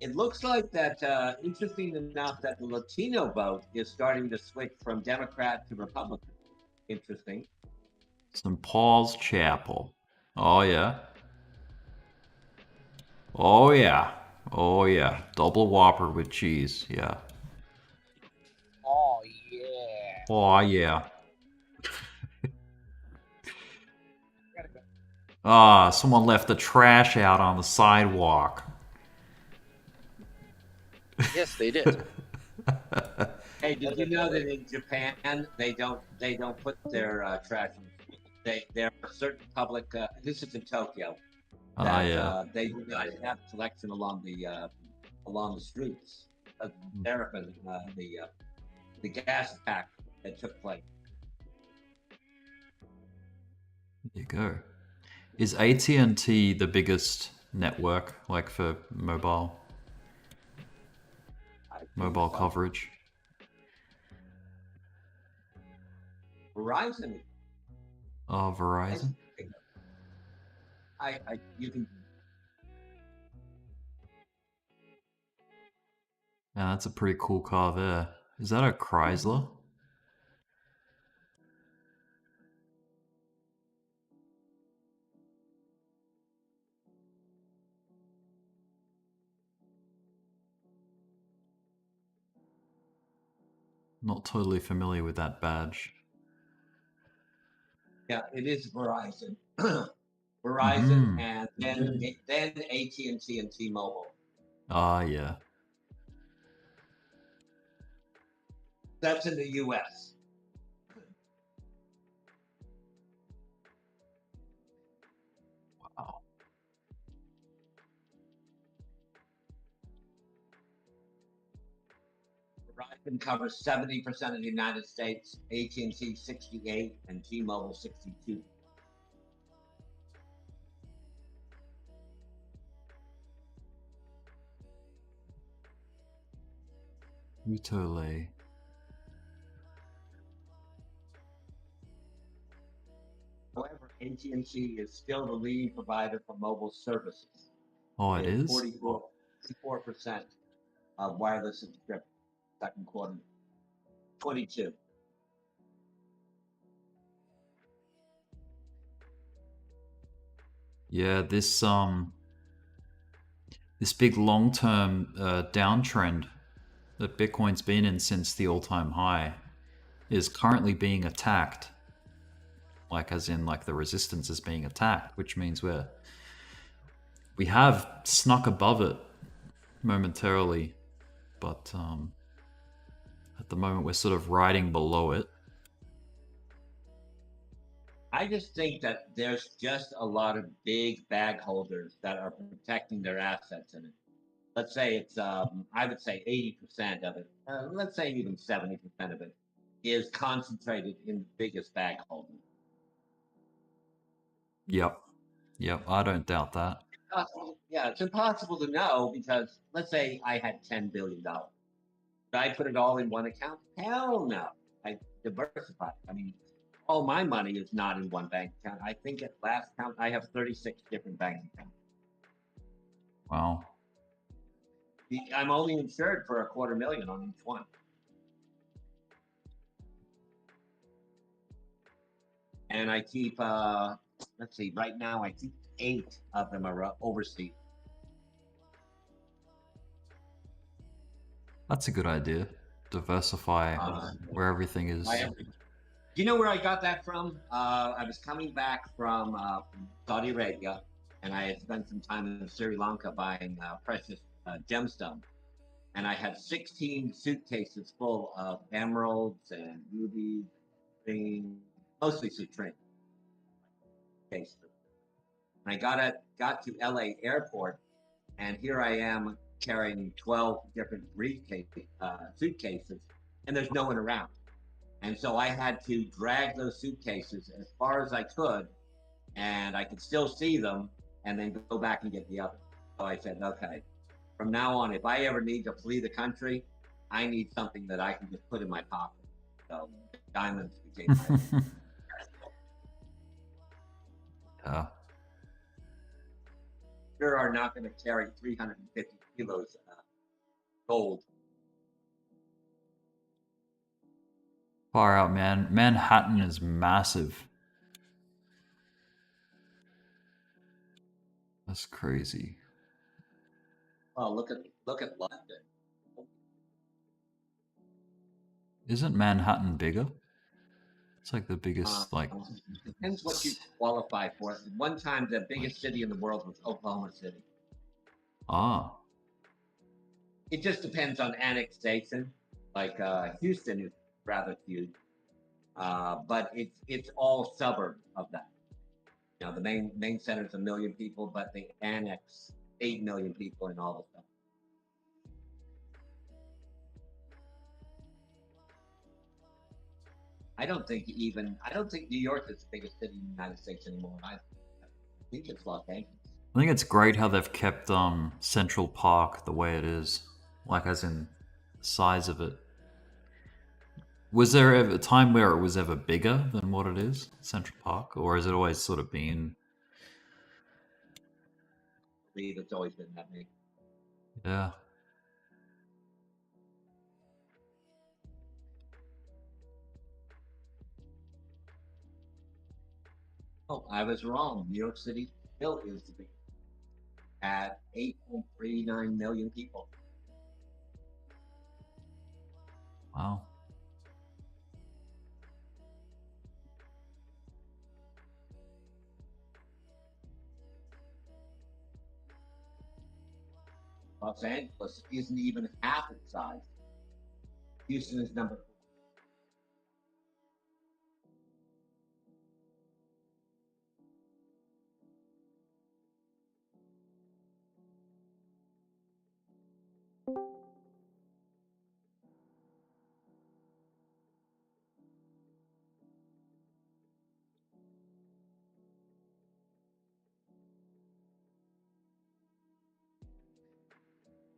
It looks like that, interesting enough, that the Latino vote is starting to switch from Democrat to Republican. Interesting. St. Paul's Chapel. Oh, yeah. Oh, yeah. Oh, yeah. Double Whopper with cheese. Yeah. Oh yeah. Oh, yeah. Ah, someone left the trash out on the sidewalk. Yes, they did. Hey, did you know that in Japan they don't put their trash in? There are certain public. This is in Tokyo. That, Yeah. They do not have collection along the streets. Therapin, the gas pack that took place. There you go. Is AT&T the biggest network, like for mobile coverage? Verizon. Oh, Verizon. You can. Yeah, that's a pretty cool car there. Is that a Chrysler? Not totally familiar with that badge. Yeah, it is Verizon. Verizon, Mhm. and then AT&T and T-Mobile. Ah, yeah. That's in the U.S. Wow. Verizon covers 70% of the United States, AT&T 68, and T-Mobile 62. Utole. However, AT&T is still the leading provider for mobile services. Oh, it is? 44% of wireless subscription, second quarter, 22. Yeah, this big long-term downtrend that Bitcoin's been in since the all-time high is currently being attacked like as in like the resistance is being attacked, which means we have snuck above it momentarily, but at the moment we're sort of riding below it. I just think that there's just a lot of big bag holders that are protecting their assets in it. Let's say it's, I would say 80% of it, let's say even 70% of it is concentrated in the biggest bag holders. Yep, I don't doubt that. Yeah, it's impossible to know because let's say I had $10 billion. Did I put it all in one account? Hell no. I diversified. I mean, all my money is not in one bank account. I think at last count, I have 36 different bank accounts. Wow. I'm only insured for $250,000 on each one. And I keep, let's see, right now I keep 8 of them are overseas. That's a good idea. Diversify where everything is. Do you know where I got that from? I was coming back from Saudi Arabia, and I had spent some time in Sri Lanka buying precious gemstones. And I had 16 suitcases full of emeralds and rubies, mostly citrine. And I got to LA airport, and here I am carrying 12 different suitcases, and there's no one around. And so I had to drag those suitcases as far as I could, and I could still see them, and then go back and get the others. So I said, okay, from now on, if I ever need to flee the country, I need something that I can just put in my pocket. So diamonds became my Yeah. sure are not going to carry 350 kilos gold. Far out, man. Manhattan is massive. That's crazy. Oh, look at London. Isn't Manhattan bigger? It's like the biggest, like... Depends what you qualify for. At one time, the biggest city in the world was Oklahoma City. Ah. It just depends on annexation. Like Houston is rather huge, but it's all suburbs of that. You know, the main center is 1 million people, but they annex 8 million people and all the stuff. I don't think New York is the biggest city in the United States anymore. I think it's Los Angeles. I think it's great how they've kept Central Park the way it is, like as in the size of it. Was there ever a time where it was ever bigger than what it is, Central Park, or has it always sort of been? I believe it's always been that big. Yeah. Oh, I was wrong. New York City still is the biggest at 8.39 million people. Wow. Los Angeles isn't even half its size. Houston is number 4.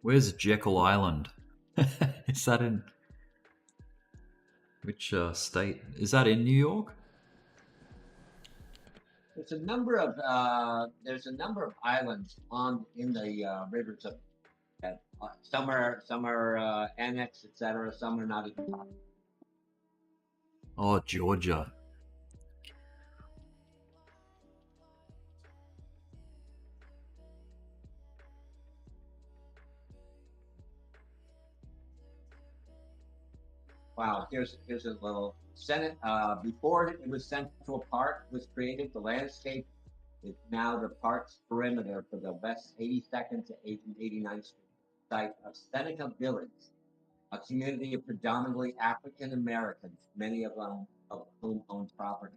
Where's Jekyll Island? Is that in which state? Is that in New York? There's a number of islands in the rivers of that. Some are annexed, etc. Some are not even talked. Oh, Georgia. Wow, here's a little Senate. Before it was Central Park was created, the landscape is now the park's perimeter for the West 82nd to 89th Street site of Seneca Village, a community of predominantly African Americans, many of whom own property.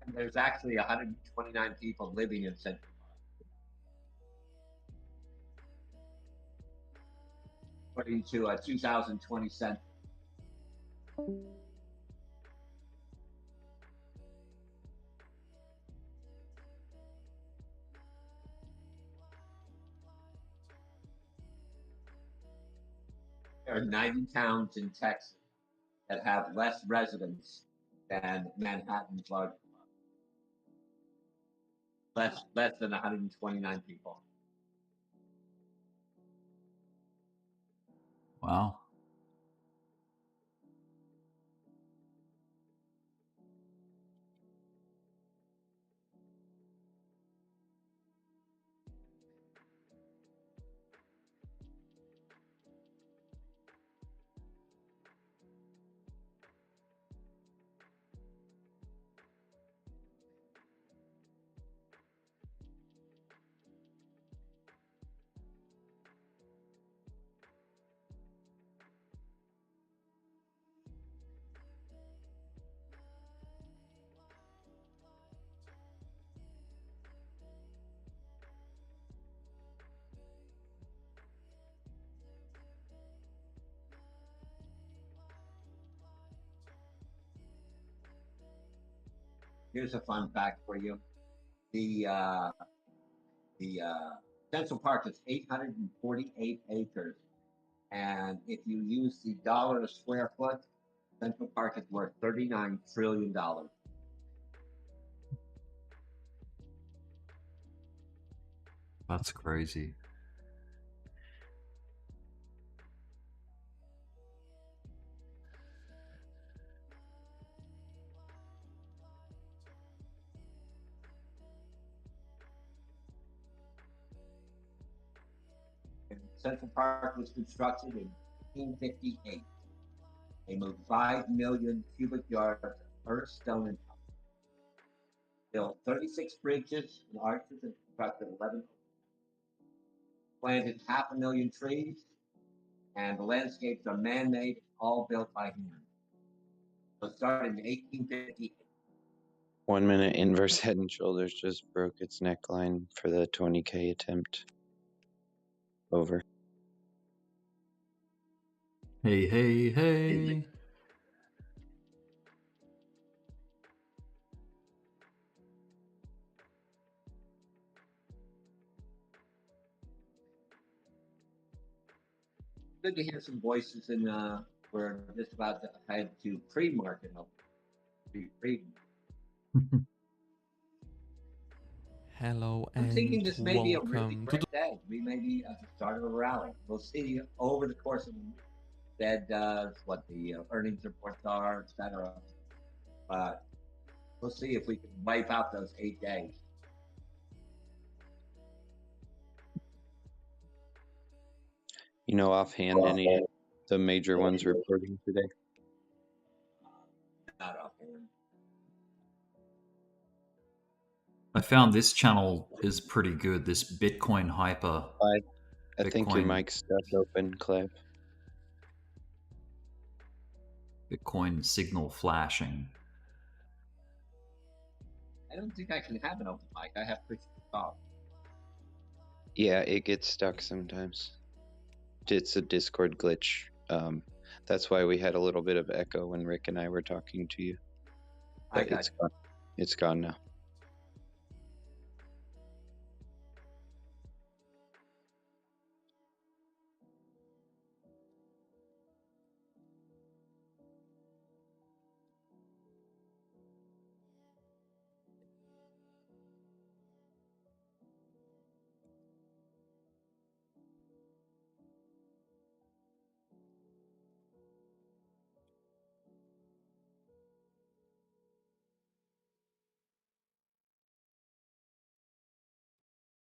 And there's actually 129 people living in Central Park, according to a 2020 census. There are 90 towns in Texas that have less residents than Manhattan's large. Less than 129 people. Wow. Here's a fun fact for you. The Central Park is 848 acres. And if you use the dollar a square foot, Central Park is worth $39 trillion. That's crazy. And Central Park was constructed in 1858. They moved 5 million cubic yards of earth, stone, and built 36 bridges and arches and constructed 11. Planted 500,000 trees, and the landscapes are man-made, all built by hand. So it started in 1858. 1 minute inverse head and shoulders just broke its neckline for the 20K attempt. Over. Hey, hey, hey. Good to hear some voices in we're just about to head to pre-market. Hello I'm thinking and this may be a really welcome to great day. We may be at the start of a rally. We'll see over the course of the week. Fed does, what the earnings reports are, etc. But we'll see if we can wipe out those 8 days. You know offhand any of the major ones reporting today? Not offhand. I found this channel is pretty good. This Bitcoin hyper. I think your mic's stuck open, Cleb. Bitcoin signal flashing. I don't think I can have an open mic. I have push to talk. Yeah, it gets stuck sometimes. It's a Discord glitch. That's why we had a little bit of echo when Rick and I were talking to you. But it's gone. It's gone now.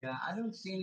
Yeah, I don't see